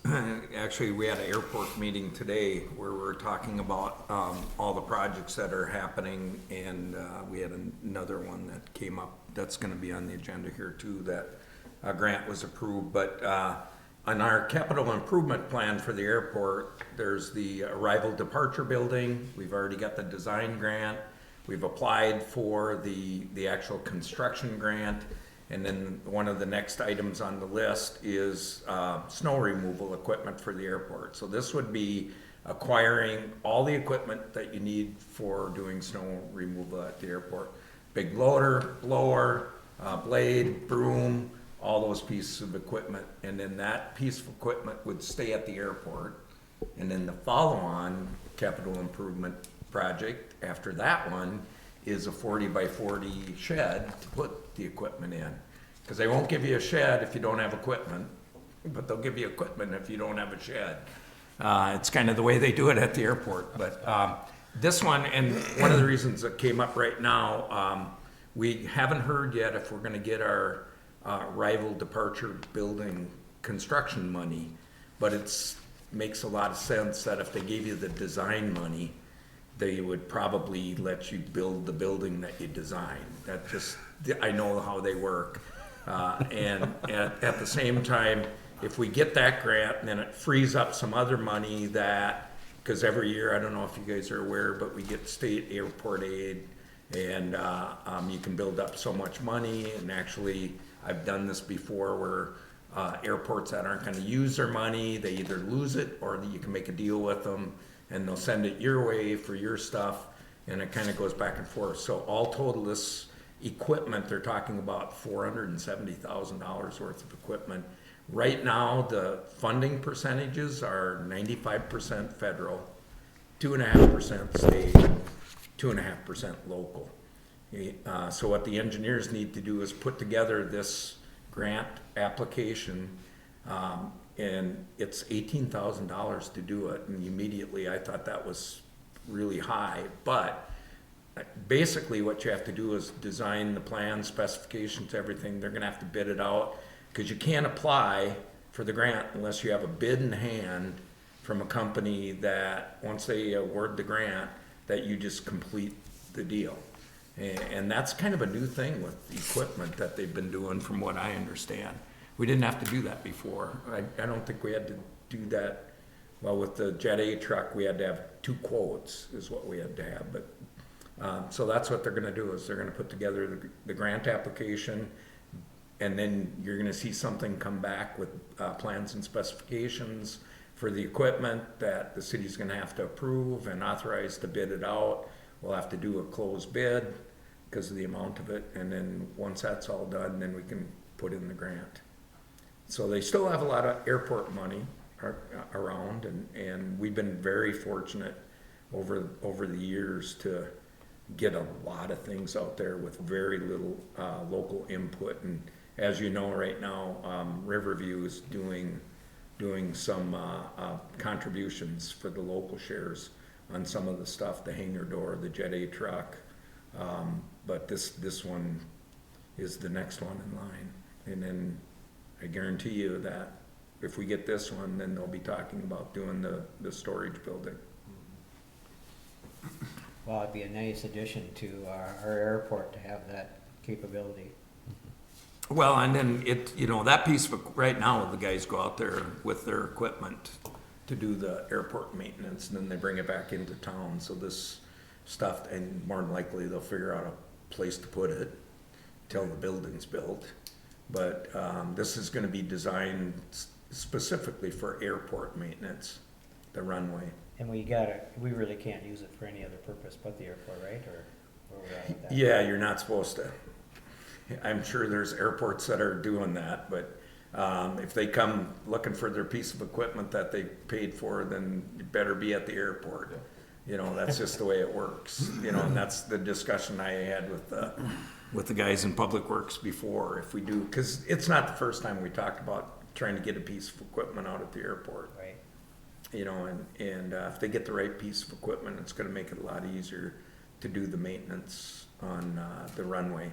actually, we had an airport meeting today where we're talking about all the projects that are happening, and we had another one that came up that's gonna be on the agenda here too, that a grant was approved. But on our capital improvement plan for the airport, there's the arrival departure building. We've already got the design grant. We've applied for the actual construction grant. And then one of the next items on the list is snow removal equipment for the airport. So this would be acquiring all the equipment that you need for doing snow removal at the airport. Big loader, blower, blade, broom, all those pieces of equipment. And then that piece of equipment would stay at the airport. And then the follow-on capital improvement project after that one is a 40 by 40 shed to put the equipment in. Because they won't give you a shed if you don't have equipment, but they'll give you equipment if you don't have a shed. It's kind of the way they do it at the airport. But this one, and one of the reasons it came up right now, we haven't heard yet if we're gonna get our arrival departure building construction money, but it's makes a lot of sense that if they gave you the design money, they would probably let you build the building that you design. That just, I know how they work. And at the same time, if we get that grant, then it frees up some other money that, because every year, I don't know if you guys are aware, but we get state airport aid, and you can build up so much money. And actually, I've done this before where airports that aren't going to use their money, they either lose it or you can make a deal with them and they'll send it your way for your stuff, and it kind of goes back and forth. So all total, this equipment, they're talking about $470,000 worth of equipment. Right now, the funding percentages are 95% federal, 2.5% state, 2.5% local. So what the engineers need to do is put together this grant application, and it's $18,000 to do it. And immediately I thought that was really high, but basically what you have to do is design the plan, specifications, everything. They're gonna have to bid it out, because you can't apply for the grant unless you have a bid in hand from a company that, once they award the grant, that you just complete the deal. And that's kind of a new thing with the equipment that they've been doing, from what I understand. We didn't have to do that before. I don't think we had to do that. Well, with the Jet A truck, we had to have 2 quotes is what we had to have. But so that's what they're gonna do, is they're gonna put together the grant application, and then you're gonna see something come back with plans and specifications for the equipment that the city's gonna have to approve and authorize to bid it out. We'll have to do a closed bid because of the amount of it, and then once that's all done, then we can put in the grant. So they still have a lot of airport money around, and we've been very fortunate over the years to get a lot of things out there with very little local input. And as you know, right now, Riverview is doing some contributions for the local shares on some of the stuff, the hangar door, the Jet A truck. But this one is the next one in line. And then I guarantee you that if we get this one, then they'll be talking about doing the storage building. Well, it'd be a nice addition to our airport to have that capability. Well, and then that piece of, right now, the guys go out there with their equipment to do the airport maintenance, and then they bring it back into town. So this stuff, and more than likely they'll figure out a place to put it till the building's built. But this is gonna be designed specifically for airport maintenance, the runway. And we really can't use it for any other purpose but the airport, right? Or where we're at with that. Yeah, you're not supposed to. I'm sure there's airports that are doing that, but if they come looking for their piece of equipment that they paid for, then you better be at the airport. You know, that's just the way it works, you know, and that's the discussion I had with the guys in Public Works before, if we do, because it's not the first time we talked about trying to get a piece of equipment out at the airport. Right. You know, and if they get the right piece of equipment, it's gonna make it a lot easier to do the maintenance on the runway.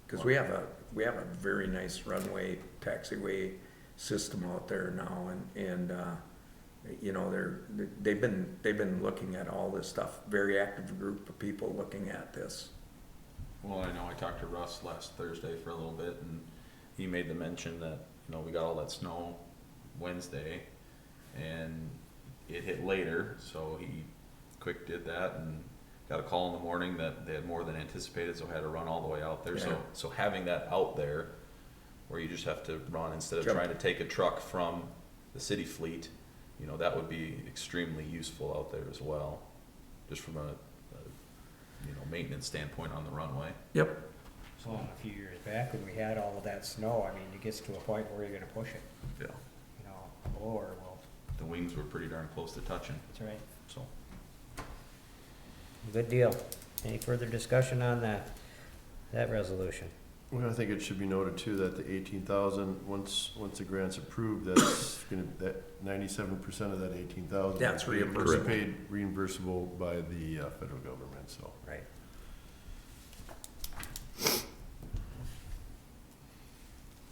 Because we have a very nice runway, taxiway system out there now, and you know, they've been looking at all this stuff, very active group of people looking at this. Well, I know I talked to Russ last Thursday for a little bit, and he made the mention that, you know, we got all that snow Wednesday, and it hit later, so he quick did that, and got a call in the morning that they had more than anticipated, so had to run all the way out there. Yeah. So having that out there, where you just have to run instead of Jump. trying to take a truck from the city fleet, you know, that would be extremely useful out there as well, just from a you know, maintenance standpoint on the runway. Yep. So a few years back, when we had all of that snow, I mean, it gets to a point where you're gonna push it, Yeah. you know, or, well, The wings were pretty darn close to touching, that's right. so. Good deal. Any further discussion on that resolution? Well, I think it should be noted too that the 18,000, once the grant's approved, that's that 97% of that 18,000. That's is reimbursable. paid reimbursable by the federal government, so. Right.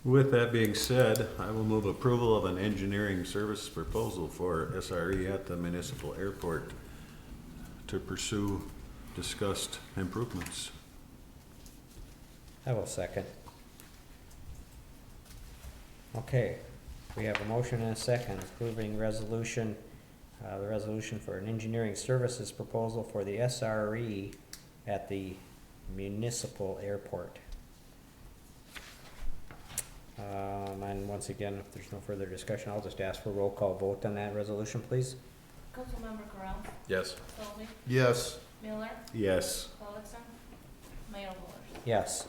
With that being said, I will move approval of an engineering service proposal for SRE at the municipal airport to pursue discussed improvements. I will second. Okay, we have a motion and a second approving resolution, the resolution for an engineering services proposal for the SRE at the municipal airport. And once again, if there's no further discussion, I'll just ask for a roll call vote on that resolution, please. Councilmember Correll, Yes. Dolby, Yes. Miller, Yes. Culliton, Mayor Buller. Yes.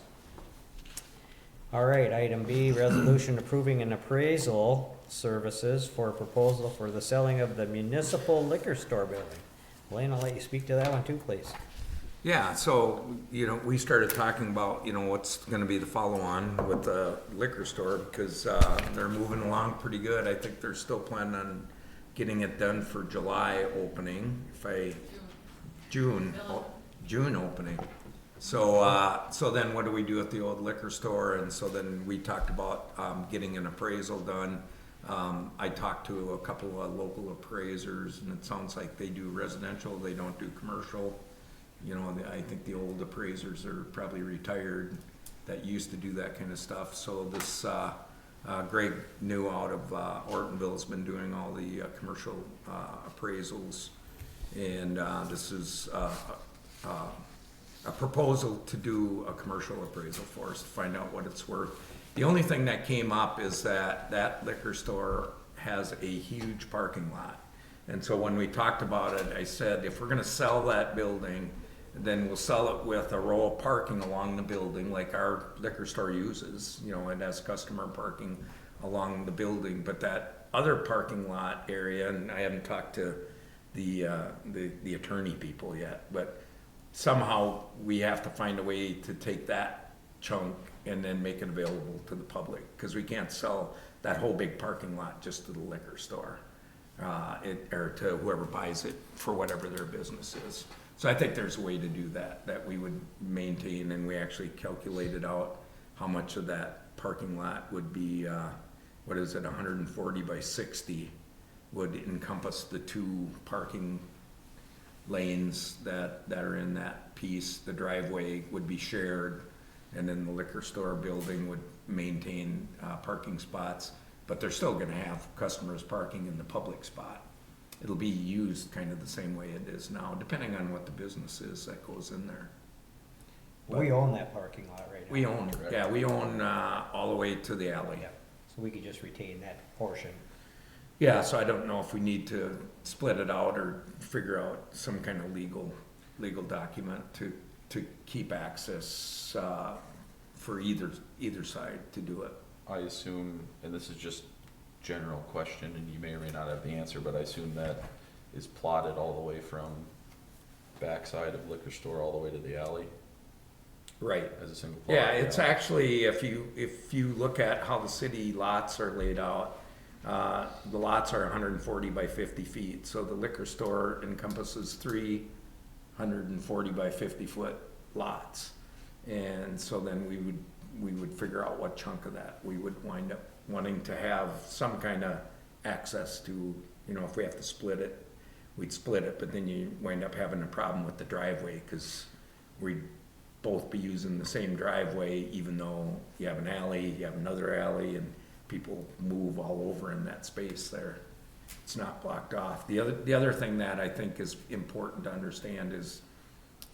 All right, item B, resolution approving an appraisal services for a proposal for the selling of the municipal liquor store building. Wayne, I'll let you speak to that one too, please. Yeah, so, you know, we started talking about, you know, what's gonna be the follow-on with the liquor store, because, they're moving along pretty good. I think they're still planning on getting it done for July opening, June opening. So then what do we do at the old liquor store? And so then we talked about, getting an appraisal done. I talked to a couple of local appraisers, and it sounds like they do residential, they don't do commercial. You know, I think the old appraisers are probably retired that used to do that kind of stuff. So this, Greg New out of Ortonville has been doing all the commercial appraisals. And this is a proposal to do a commercial appraisal for us to find out what it's worth. The only thing that came up is that that liquor store has a huge parking lot. And so when we talked about it, I said, if we're gonna sell that building, then we'll sell it with a row of parking along the building like our liquor store uses. You know, it has customer parking along the building, but that other parking lot area, and I haven't talked to the attorney people yet, but somehow we have to find a way to take that chunk and then make it available to the public, because we can't sell that whole big parking lot just to the liquor store, or to whoever buys it for whatever their business is. So I think there's a way to do that we would maintain, and we actually calculated out how much of that parking lot would be, 140 by 60 would encompass the two parking lanes that are in that piece. The driveway would be shared, and then the liquor store building would maintain parking spots, but they're still gonna have customers parking in the public spot. It'll be used kind of the same way it is now, depending on what the business is that goes in there. We own that parking lot right now. We own, yeah, we own all the way to the alley. Yeah, so we could just retain that portion. Yeah, so I don't know if we need to split it out or figure out some kind of legal document to to keep access, for either side to do it. I assume, and this is just general question, and you may or may not have the answer, but I assume that is plotted all the way from backside of liquor store all the way to the alley Right. as a single plot? Yeah, it's actually, if you look at how the city lots are laid out, the lots are 140 by 50 feet. So the liquor store encompasses 340 by 50 foot lots. And so then we would figure out what chunk of that we would wind up wanting to have some kind of access to. If we have to split it, we'd split it, but then you wind up having a problem with the driveway, because we'd both be using the same driveway, even though you have an alley, you have another alley, and people move all over in that space there. It's not blocked off. The other thing that I think is important to understand is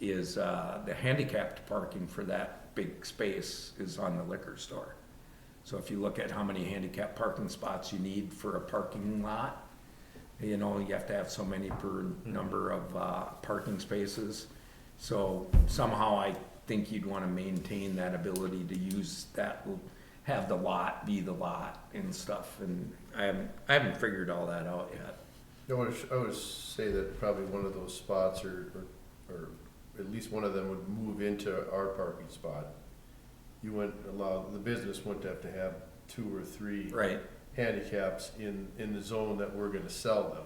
the handicapped parking for that big space is on the liquor store. So if you look at how many handicapped parking spots you need for a parking lot, you have to have so many per number of parking spaces. So somehow I think you'd want to maintain that ability to use that, have the lot be the lot and stuff. And I haven't figured all that out yet. I would say that probably one of those spots, or at least one of them would move into our parking spot. You wouldn't allow, the business wouldn't have to have 2 or 3 Right. handicaps in the zone that we're gonna sell them.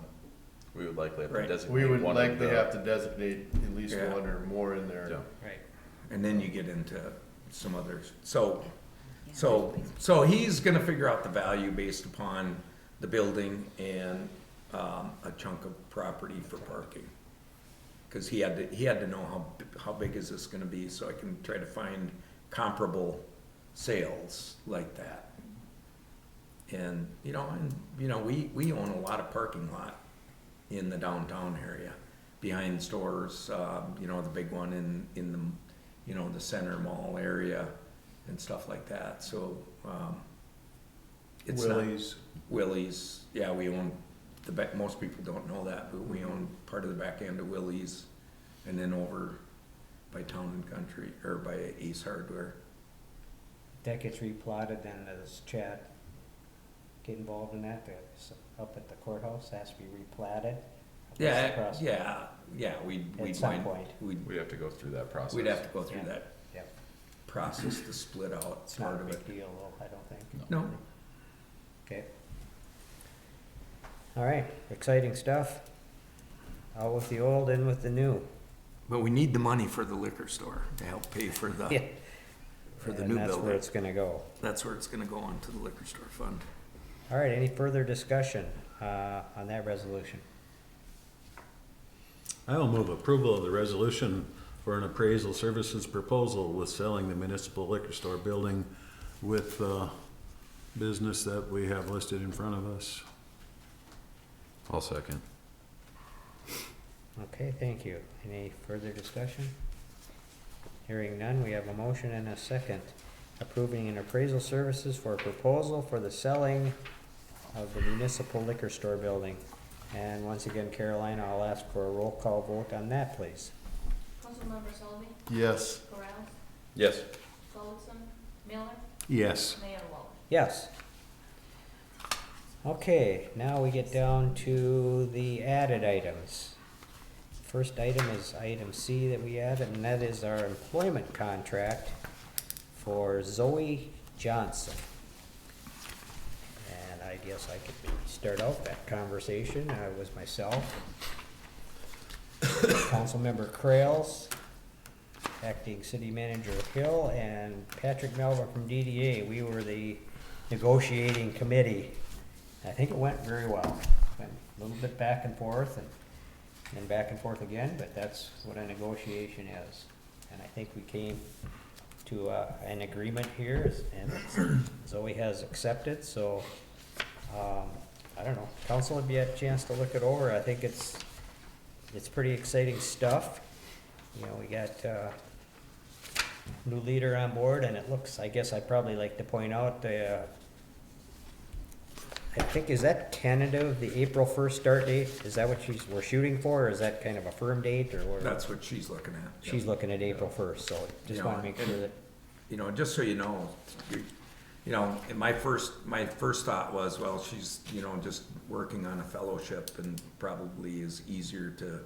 We would likely have to Right. designate We would one of likely the- have to designate at least Yeah. one or more in there. Yeah. Right. And then you get into some others. So he's gonna figure out the value based upon the building and, a chunk of property for parking. Cause he had to know how big is this gonna be, so I can try to find comparable sales like that. And, we own a lot of parking lot in the downtown area, behind stores, the big one in the center mall area and stuff like that, so, it's not. Willie's, yeah, we own the back, most people don't know that, but we own part of the back end of Willie's, and then over by Town and Country, or by Ace Hardware. That gets replotted, then does Chad get involved in that? Up at the courthouse, has to be replatted? What's the process? We'd At some wind- point. We have to go through that process. We'd have to go through Yeah. that Yep. process to split out It's not part a of it. big deal, though, I don't think. No, Okay. All right, exciting stuff. Out with the old, in with the new. but we need the money for the liquor store to help pay for the Yeah. new And that's where building. it's gonna go. That's where it's gonna go onto the liquor store fund. All right, any further discussion, on that resolution? I will move approval of the resolution for an appraisal services proposal with selling the municipal liquor store building with the business that we have listed in front of us. I'll second. Okay, thank you. Any further discussion? Hearing none, we have a motion and a second approving an appraisal services for a proposal for the selling of the municipal liquor store building. And once again, Caroline, I'll ask for a roll call vote on that, please. Councilmember Selby, Yes. Corrales, Yes. Folsom, Miller, Yes. Mayor Walsh. Yes. Okay, now we get down to the added items. First item is item C that we added, and that is our employment contract for Zoe Johnson. And I guess I could start out that conversation. It was myself, Councilmember Krails, Acting City Manager Hill, and Patrick Melvin from DDA. We were the negotiating committee. I think it went very well. Went a little bit back and forth and back and forth again, but that's what a negotiation is. And I think we came to an agreement here, and Zoe has accepted, so, I don't know, council, have you had a chance to look it over? I think it's pretty exciting stuff. We got, new leader on board, and it looks, I guess I'd probably like to point out, I think, is that tentative, the April 1st start date? Is that what we're shooting for, or is that kind of a firm date, or what? That's what she's looking at. She's looking at April 1st, so just want to make sure that, You know, just so you know, and my first thought was, well, she's, just working on a fellowship and probably is easier to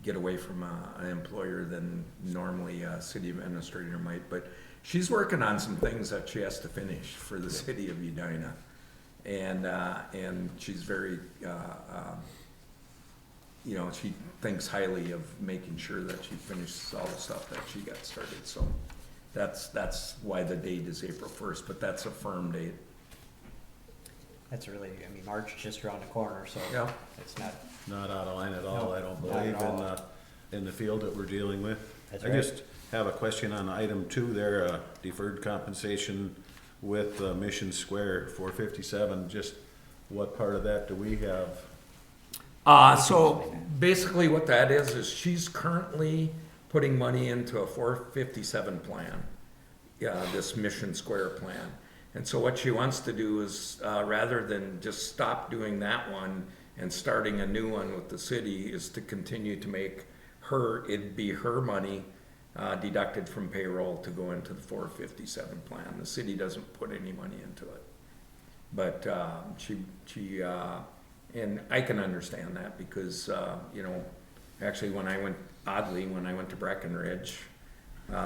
get away from an employer than normally a city administrator might, but she's working on some things that she has to finish for the city of Edina. And she's very, she thinks highly of making sure that she finishes all the stuff that she got started, so that's why the date is April 1st, but that's a firm date. that's really, I mean, March is just around the corner, so Yeah. it's not, Not out of line at all, No, I don't not at believe, all. in the field that we're dealing with. That's I right. just have a question on item 2 there, deferred compensation with Mission Square 457, just what part of that do we have? So basically what that is she's currently putting money into a 457 plan, this Mission Square plan. And so what she wants to do is, rather than just stop doing that one and starting a new one with the city, is to continue to make it'd be her money deducted from payroll to go into the 457 plan. The city doesn't put any money into it. But and I can understand that because, actually when I went to Breckenridge,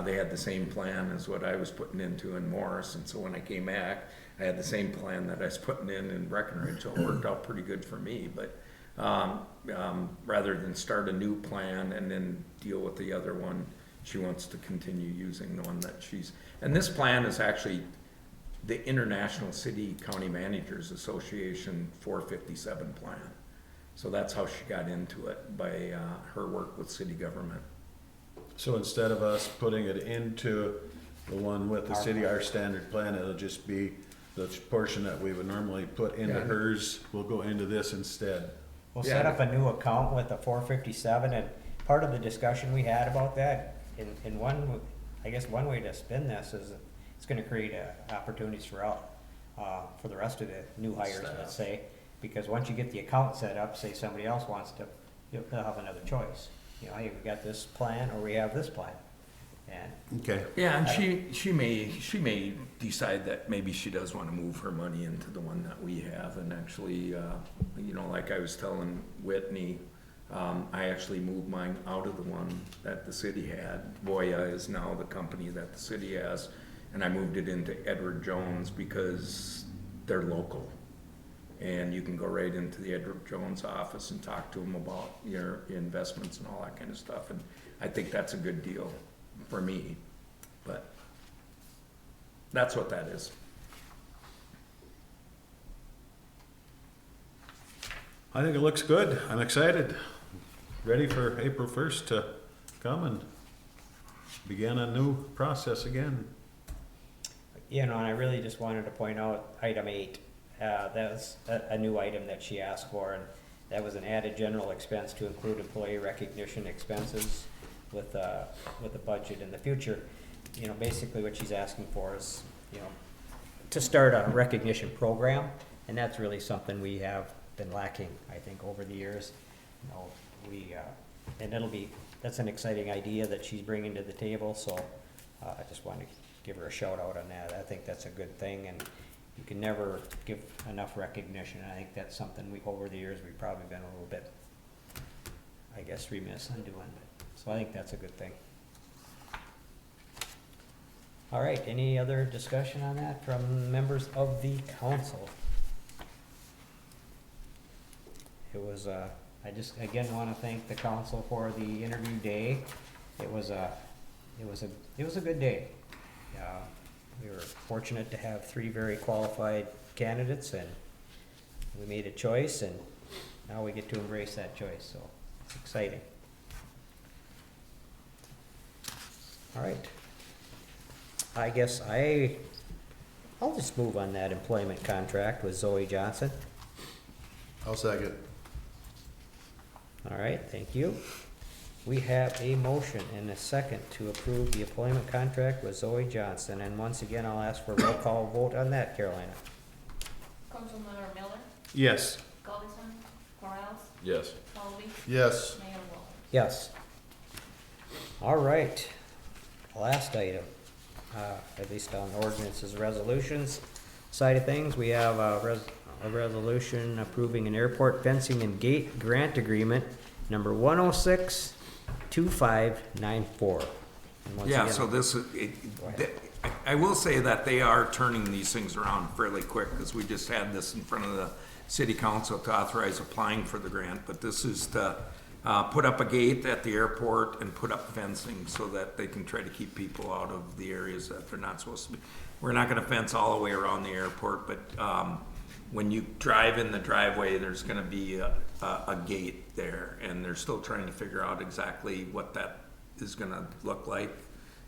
they had the same plan as what I was putting into in Morris. And so when I came back, I had the same plan that I was putting in Breckenridge. So it worked out pretty good for me. But rather than start a new plan and then deal with the other one, she wants to continue using the one that and this plan is actually the International City County Managers Association 457 plan. So that's how she got into it, by her work with city government. So instead of us putting it into the one with the city, our standard plan, it'll just be the portion that we would normally put into Yeah. hers, will go into this instead. we'll set up a new account with the 457, and part of the discussion we had about that, in one, I guess one way to spin this is it's gonna create opportunities for the rest of the new hires, let's say, because once you get the account set up, say somebody else wants to, they'll have another choice. Hey, we got this plan, or we have this plan, and Okay. Yeah, and she may decide that maybe she does want to move her money into the one that we have, and actually, like I was telling Whitney, I actually moved mine out of the one that the city had. Voya is now the company that the city has, and I moved it into Edward Jones because they're local. And you can go right into the Edward Jones office and talk to them about your investments and all that kind of stuff. And I think that's a good deal for me, but that's what that is. I think it looks good. I'm excited. Ready for April 1st to come and begin a new process again. and I really just wanted to point out item 8. That was a new item that she asked for, and that was an added general expense to include employee recognition expenses with the budget in the future. Basically what she's asking for is, to start a recognition program, and that's really something we have been lacking, I think, over the years. And that's an exciting idea that she's bringing to the table, so I just wanted to give her a shout out on that. I think that's a good thing, and you can never give enough recognition. I think that's something over the years, we've probably been a little bit, I guess, remiss on doing. So I think that's a good thing. All right, any other discussion on that from members of the council? It was, I just again want to thank the council for the interview day. It was a good day. We were fortunate to have 3 very qualified candidates, and we made a choice, and now we get to embrace that choice, so it's exciting. All right. I guess I'll just move on that employment contract with Zoe Johnson. I'll second. All right, thank you. We have a motion and a second to approve the employment contract with Zoe Johnson, and once again, I'll ask for a roll call vote on that, Carolina. Councilmember Miller, Yes. Culbertson, Corrales, Yes. Selby, Yes. Mayor Wall. Yes. All right. Last item, at least on ordinances, resolutions side of things, we have a resolution approving an airport fencing and gate grant agreement, number 1062594. And once Yeah, again- so this is, Go ahead. I will say that they are turning these things around fairly quick, because we just had this in front of the city council to authorize applying for the grant, but this is to put up a gate at the airport and put up fencing so that they can try to keep people out of the areas that they're not supposed to be. We're not gonna fence all the way around the airport, but when you drive in the driveway, there's gonna be a gate there, and they're still trying to figure out exactly what that is gonna look like.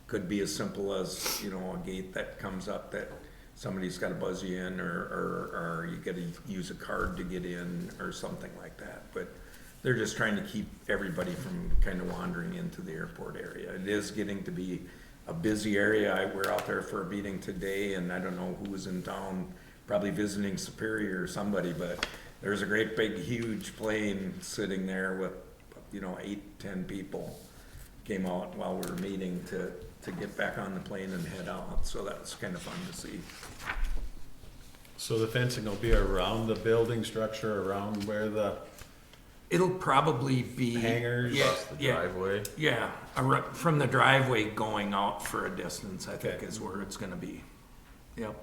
Could be as simple as, you know, a gate that comes up that somebody's gotta buzz you in, or you gotta use a card to get in, or something like that. But they're just trying to keep everybody from kind of wandering into the airport area. It is getting to be a busy area. We're out there for a meeting today, and I don't know who was in town, probably visiting Superior or somebody, but there's a great big huge plane sitting there with, you know, 8-10 people came out while we were meeting to get back on the plane and head out, so that was kind of fun to see. So the fencing will be around the building structure, around where the It'll probably be. hangars? Yeah, Across the yeah, driveway. yeah, from the driveway going out for a distance, I think Okay. is where it's gonna be. Yep.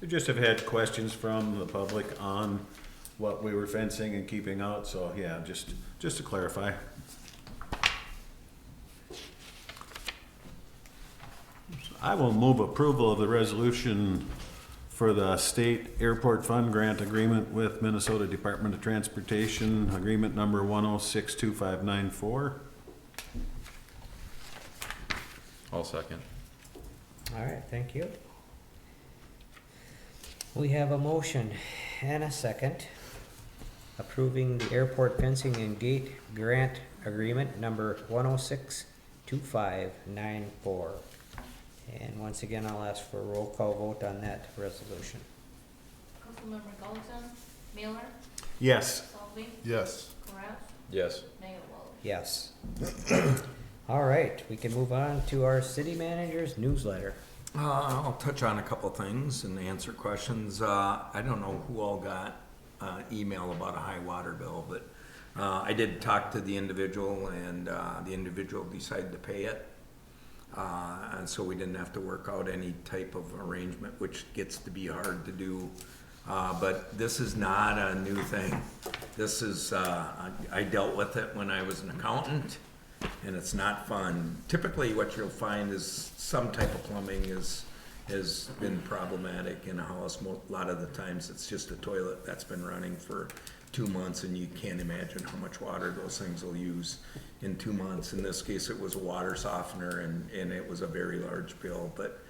We just have had questions from the public on what we were fencing and keeping out, so yeah, just to clarify. I will move approval of the resolution for the state airport fund grant agreement with Minnesota Department of Transportation, agreement number 1062594. I'll second. All right, thank you. We have a motion and a second approving the airport fencing and gate grant agreement number 1062594. And once again, I'll ask for a roll call vote on that resolution. Councilmember Culbertson, Miller, Yes. Selby, Yes. Corrales, Yes. Mayor Wall. Yes. All right, we can move on to our city manager's newsletter. I'll touch on a couple things and answer questions. I don't know who all got email about a high water bill, but I did talk to the individual, and the individual decided to pay it. And so we didn't have to work out any type of arrangement, which gets to be hard to do. But this is not a new thing. This is, I dealt with it when I was an accountant, and it's not fun. Typically, what you'll find is some type of plumbing has been problematic in a house. A lot of the times, it's just a toilet that's been running for 2 months, and you can't imagine how much water those things will use in 2 months. In this case, it was a water softener, and it was a very large bill. But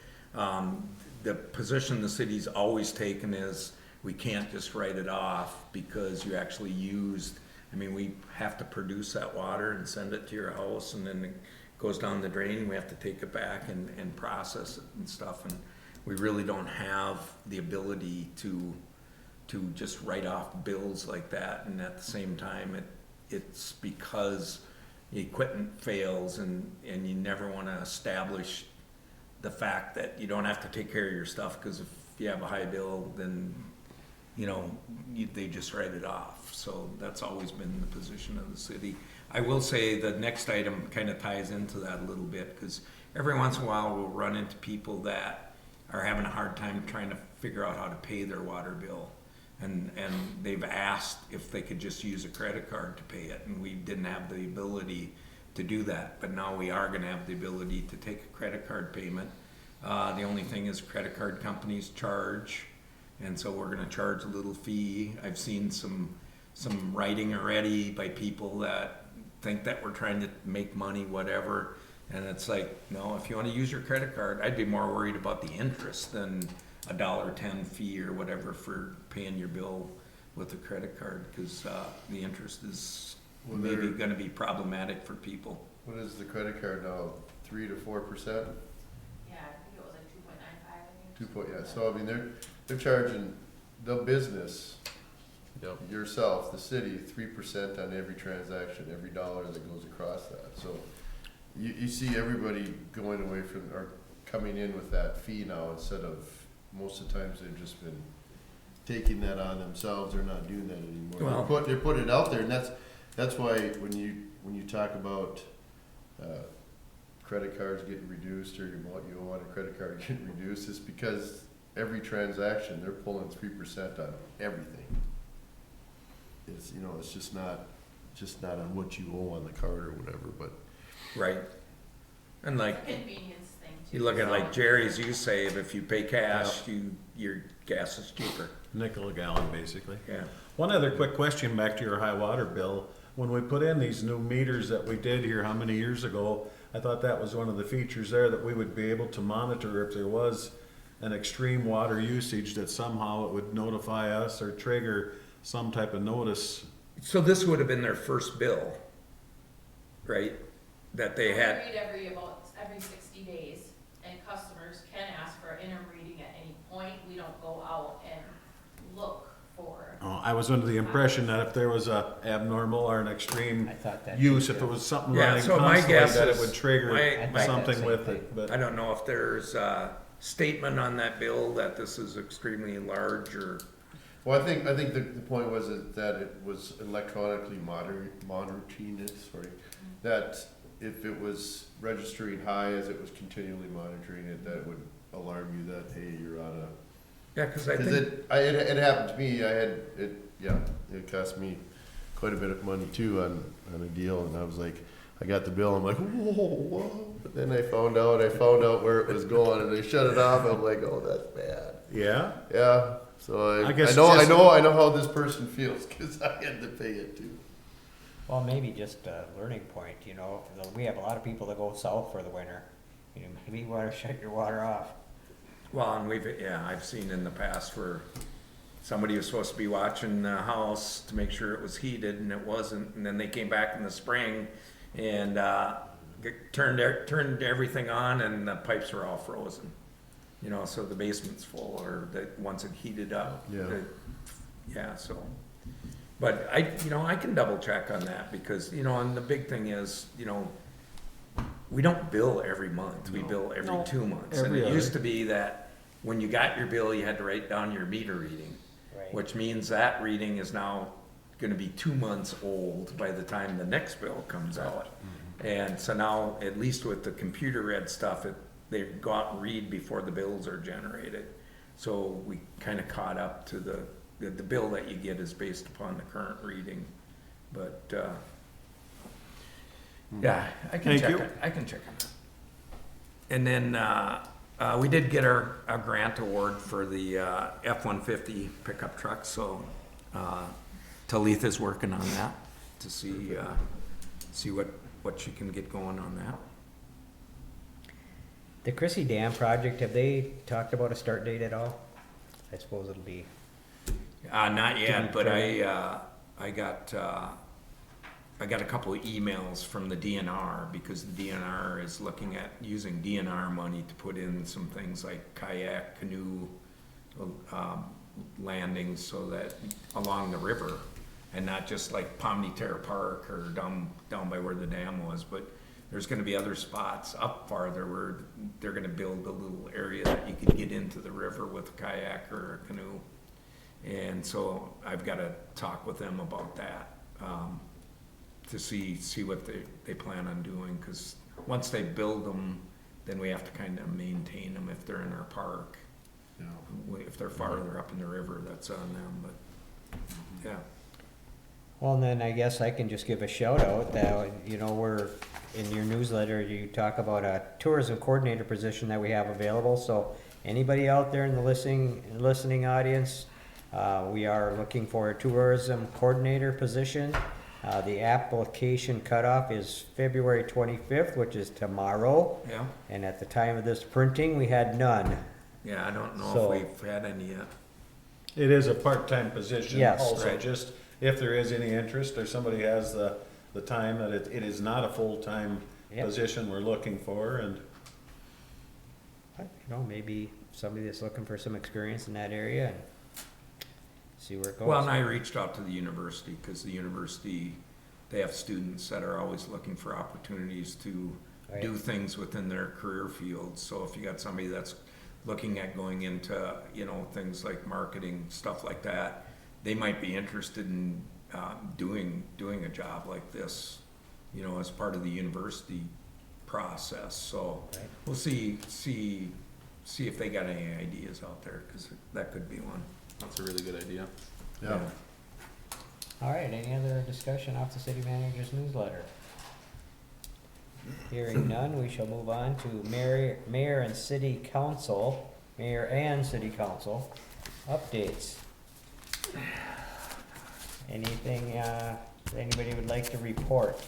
the position the city's always taken is we can't just write it off because you actually used, I mean, we have to produce that water and send it to your house, and then it goes down the drain. We have to take it back and process it and stuff. And we really don't have the ability to just write off bills like that. And at the same time, it's because the equipment fails, and you never want to establish the fact that you don't have to take care of your stuff, because if you have a high bill, then, you know, they just write it off. So that's always been the position of the city. I will say the next item kind of ties into that a little bit, because every once in a while we'll run into people that are having a hard time trying to figure out how to pay their water bill. And they've asked if they could just use a credit card to pay it, and we didn't have the ability to do that. But now we are gonna have the ability to take a credit card payment. The only thing is credit card companies charge, and so we're gonna charge a little fee. I've seen some writing already by people that think that we're trying to make money, whatever. And it's like, no, if you wanna use your credit card, I'd be more worried about the interest than $1.10 fee or whatever for paying your bill with a credit card, because the interest is Well, maybe they're- gonna be problematic for people. What is the credit card now? 3 to 4%? Yeah, I think it was like 2.95, I think. 2 point, yeah. So I mean, they're charging the business, Yep. yourself, the city, 3% on every transaction, every dollar that goes across that. So you see everybody going away from, or coming in with that fee now instead of, most of the times they've just been taking that on themselves. They're not doing that anymore. Well- They're putting it out there, and that's why when you talk about, credit cards getting reduced, or you want a credit card getting reduced, it's because every transaction, they're pulling 3% on everything. It's, it's just not on what you owe on the card or whatever, but. Right. And like, Convenience thing too. you look at like Jerry's, you save, if you pay cash, your gas is cheaper. Nickel a gallon, basically. Yeah. One other quick question back to your high water bill. When we put in these new meters that we did here, how many years ago, I thought that was one of the features there, that we would be able to monitor if there was an extreme water usage, that somehow it would notify us or trigger some type of notice. So this would have been their first bill, right? That they had. Read every 60 days, and customers can ask for an interim reading at any point. We don't go out and look for. I was under the impression that if there was a abnormal or an extreme I thought that use, too. if it was something Yeah, running so my constantly, guess that it is- would trigger I thought something that with same it, but. I don't know if there's a statement on that bill that this is extremely large or. Well, I think the point was that it was electronically monitoring it, that if it was registering high as it was continually monitoring it, that it would alarm you that, hey, you're on a. Yeah, cause I Because think, it happened to me. It cost me quite a bit of money too on a deal, and I was like, I got the bill. I'm like, whoa. But then I found out where it was going, and they shut it off. I'm like, oh, that's bad. Yeah? Yeah. So I guess I just- know how this person feels because I had to pay it too. Well, maybe just a learning point, we have a lot of people that go south for the winter. Maybe you wanna shut your water off. well, and I've seen in the past where somebody was supposed to be watching the house to make sure it was heated and it wasn't, and then they came back in the spring and, turned everything on and the pipes were all frozen. So the basement's full, or that once it heated up. Yeah. Yeah, so, but I can double check on that because, and the big thing is, we don't bill every month, we bill every 2 months. And Every it other. used to be that when you got your bill, you had to write down your meter reading, Right. which means that reading is now gonna be 2 months old by the time the next bill comes out. And so now, at least with the computer read stuff, they go out and read before the bills are generated. So we kinda caught up to the bill that you get is based upon the current reading, but, yeah, I can Thank check you. it, I can check on that. And then, we did get our grant award for the, F-150 pickup truck, so, Talitha's working on that to see what she can get going on that. The Chrissy Dam project, have they talked about a start date at all? I suppose it'll be, Not To yet, be but fair. I got a couple of emails from the DNR because the DNR is looking at using DNR money to put in some things like kayak, canoe, landings so that along the river and not just like Pomni Terre Park or down by where the dam was, but there's gonna be other spots up farther where they're gonna build a little area that you could get into the river with a kayak or a canoe. And so I've gotta talk with them about that, to see what they plan on doing, cause once they build them, then we have to kinda maintain them if they're in our park. If they're farther up in the river, that's on them, but, yeah. well, and then I guess I can just give a shout out that, we're, in your newsletter, you talk about a tourism coordinator position that we have available, so anybody out there in the listening audience, we are looking for a tourism coordinator position. The application cutoff is February 25th, which is tomorrow, Yeah, and at the time of this printing, we had none. yeah, I don't know So- if we've had any yet. It is a part-time position. Yes. Also, Right. just if there is any interest or somebody has the time, that it is not a full-time Yep. position we're looking for, and Maybe somebody that's looking for some experience in that area, and see where it goes. Well, and I reached out to the university, because the university, they have students that are always looking for opportunities to Right. do things within their career field. So if you got somebody that's looking at going into, you know, things like marketing, stuff like that, they might be interested in doing a job like this, you know, as part of the university process. So Right. we'll see if they got any ideas out there, because that could be one. That's a really good idea. Yeah. All right, any other discussion off the city manager's newsletter? Hearing none, we shall move on to mayor and city council updates. Anything, anybody would like to report?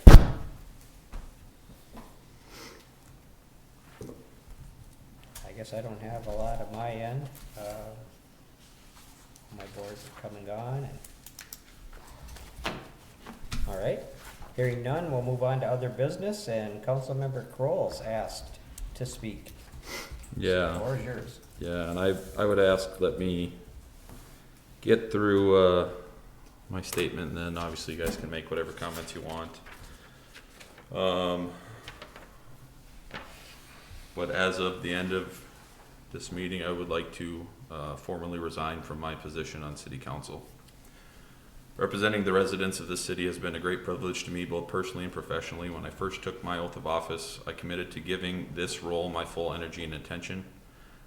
I guess I don't have a lot of my end. My boards have come and gone, and all right, hearing none, we'll move on to other business, and Councilmember Kroll's asked to speak. Yeah. Floor is yours. Yeah, and I would ask, let me get through my statement, and then obviously you guys can make whatever comments you want. But as of the end of this meeting, I would like to formally resign from my position on city council. Representing the residents of this city has been a great privilege to me, both personally and professionally. When I first took my oath of office, I committed to giving this role my full energy and attention.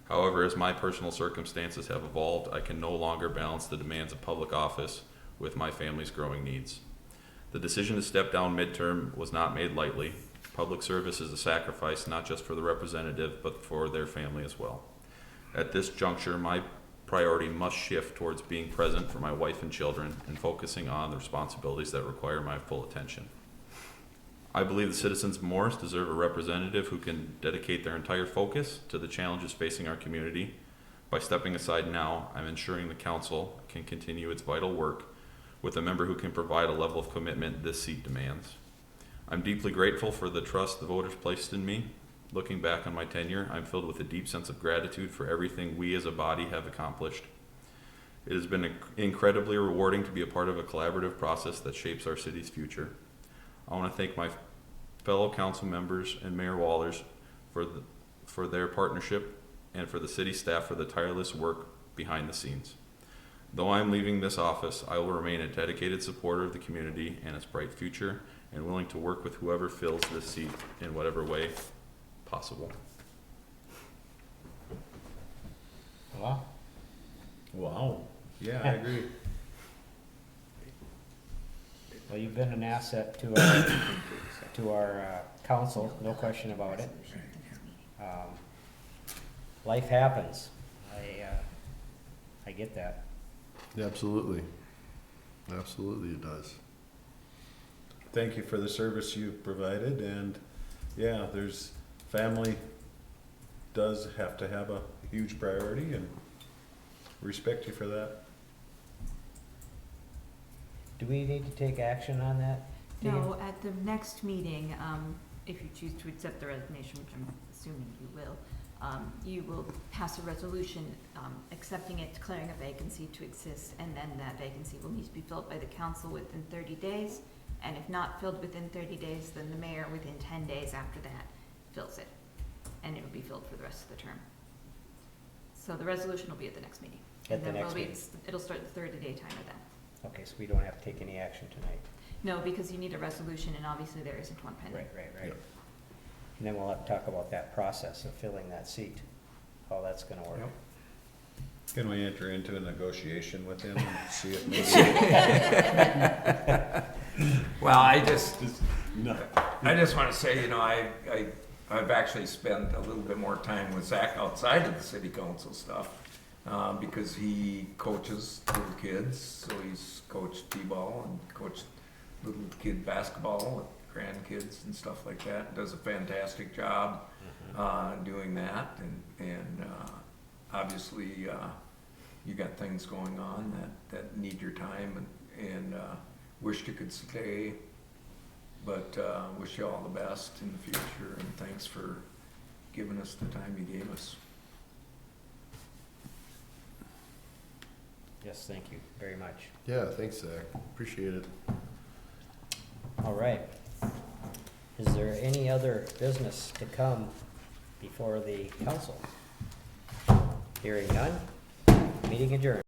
However, as my personal circumstances have evolved, I can no longer balance the demands of public office with my family's growing needs. The decision to step down midterm was not made lightly. Public service is a sacrifice not just for the representative, but for their family as well. At this juncture, my priority must shift towards being present for my wife and children and focusing on the responsibilities that require my full attention. I believe the citizens of Morris deserve a representative who can dedicate their entire focus to the challenges facing our community. By stepping aside now, I'm ensuring the council can continue its vital work with a member who can provide a level of commitment this seat demands. I'm deeply grateful for the trust the voters placed in me. Looking back on my tenure, I'm filled with a deep sense of gratitude for everything we as a body have accomplished. It has been incredibly rewarding to be a part of a collaborative process that shapes our city's future. I want to thank my fellow council members and Mayor Wallers for their partnership, and for the city staff for the tireless work behind the scenes. Though I am leaving this office, I will remain a dedicated supporter of the community and its bright future, and willing to work with whoever fills this seat in whatever way possible. Wow. Wow. Yeah, I agree. Well, you've been an asset to our council, no question about it. Life happens. I get that. Absolutely. Absolutely it does. Thank you for the service you've provided, and yeah, family does have to have a huge priority, and respect you for that. Do we need to take action on that? No, at the next meeting, if you choose to accept the resignation, which I'm assuming you will pass a resolution accepting it, declaring a vacancy to exist, and then that vacancy will need to be filled by the council within 30 days. And if not filled within 30 days, then the mayor within 10 days after that fills it. And it will be filled for the rest of the term. So the resolution will be at the next meeting. At the And then next meeting. it'll start the 30-day timer then. Okay, so we don't have to take any action tonight. No, because you need a resolution, and obviously there isn't one pending. Right. And then we'll have to talk about that process of filling that seat, how that's gonna work. Yep. Can we enter into a negotiation with him and see if maybe? Well, I just No. want to say, you know, I've actually spent a little bit more time with Zach outside of the city council stuff, because he coaches little kids, so he's coached t-ball and coached little kid basketball with grandkids and stuff like that. Does a fantastic job doing that, and obviously you got things going on that need your time, and wished you could stay, but wish you all the best in the future, and thanks for giving us the time you gave us. Yes, thank you very much. Yeah, thanks, Zach. Appreciate it. All right. Is there any other business to come before the council? Hearing none, meeting adjourned.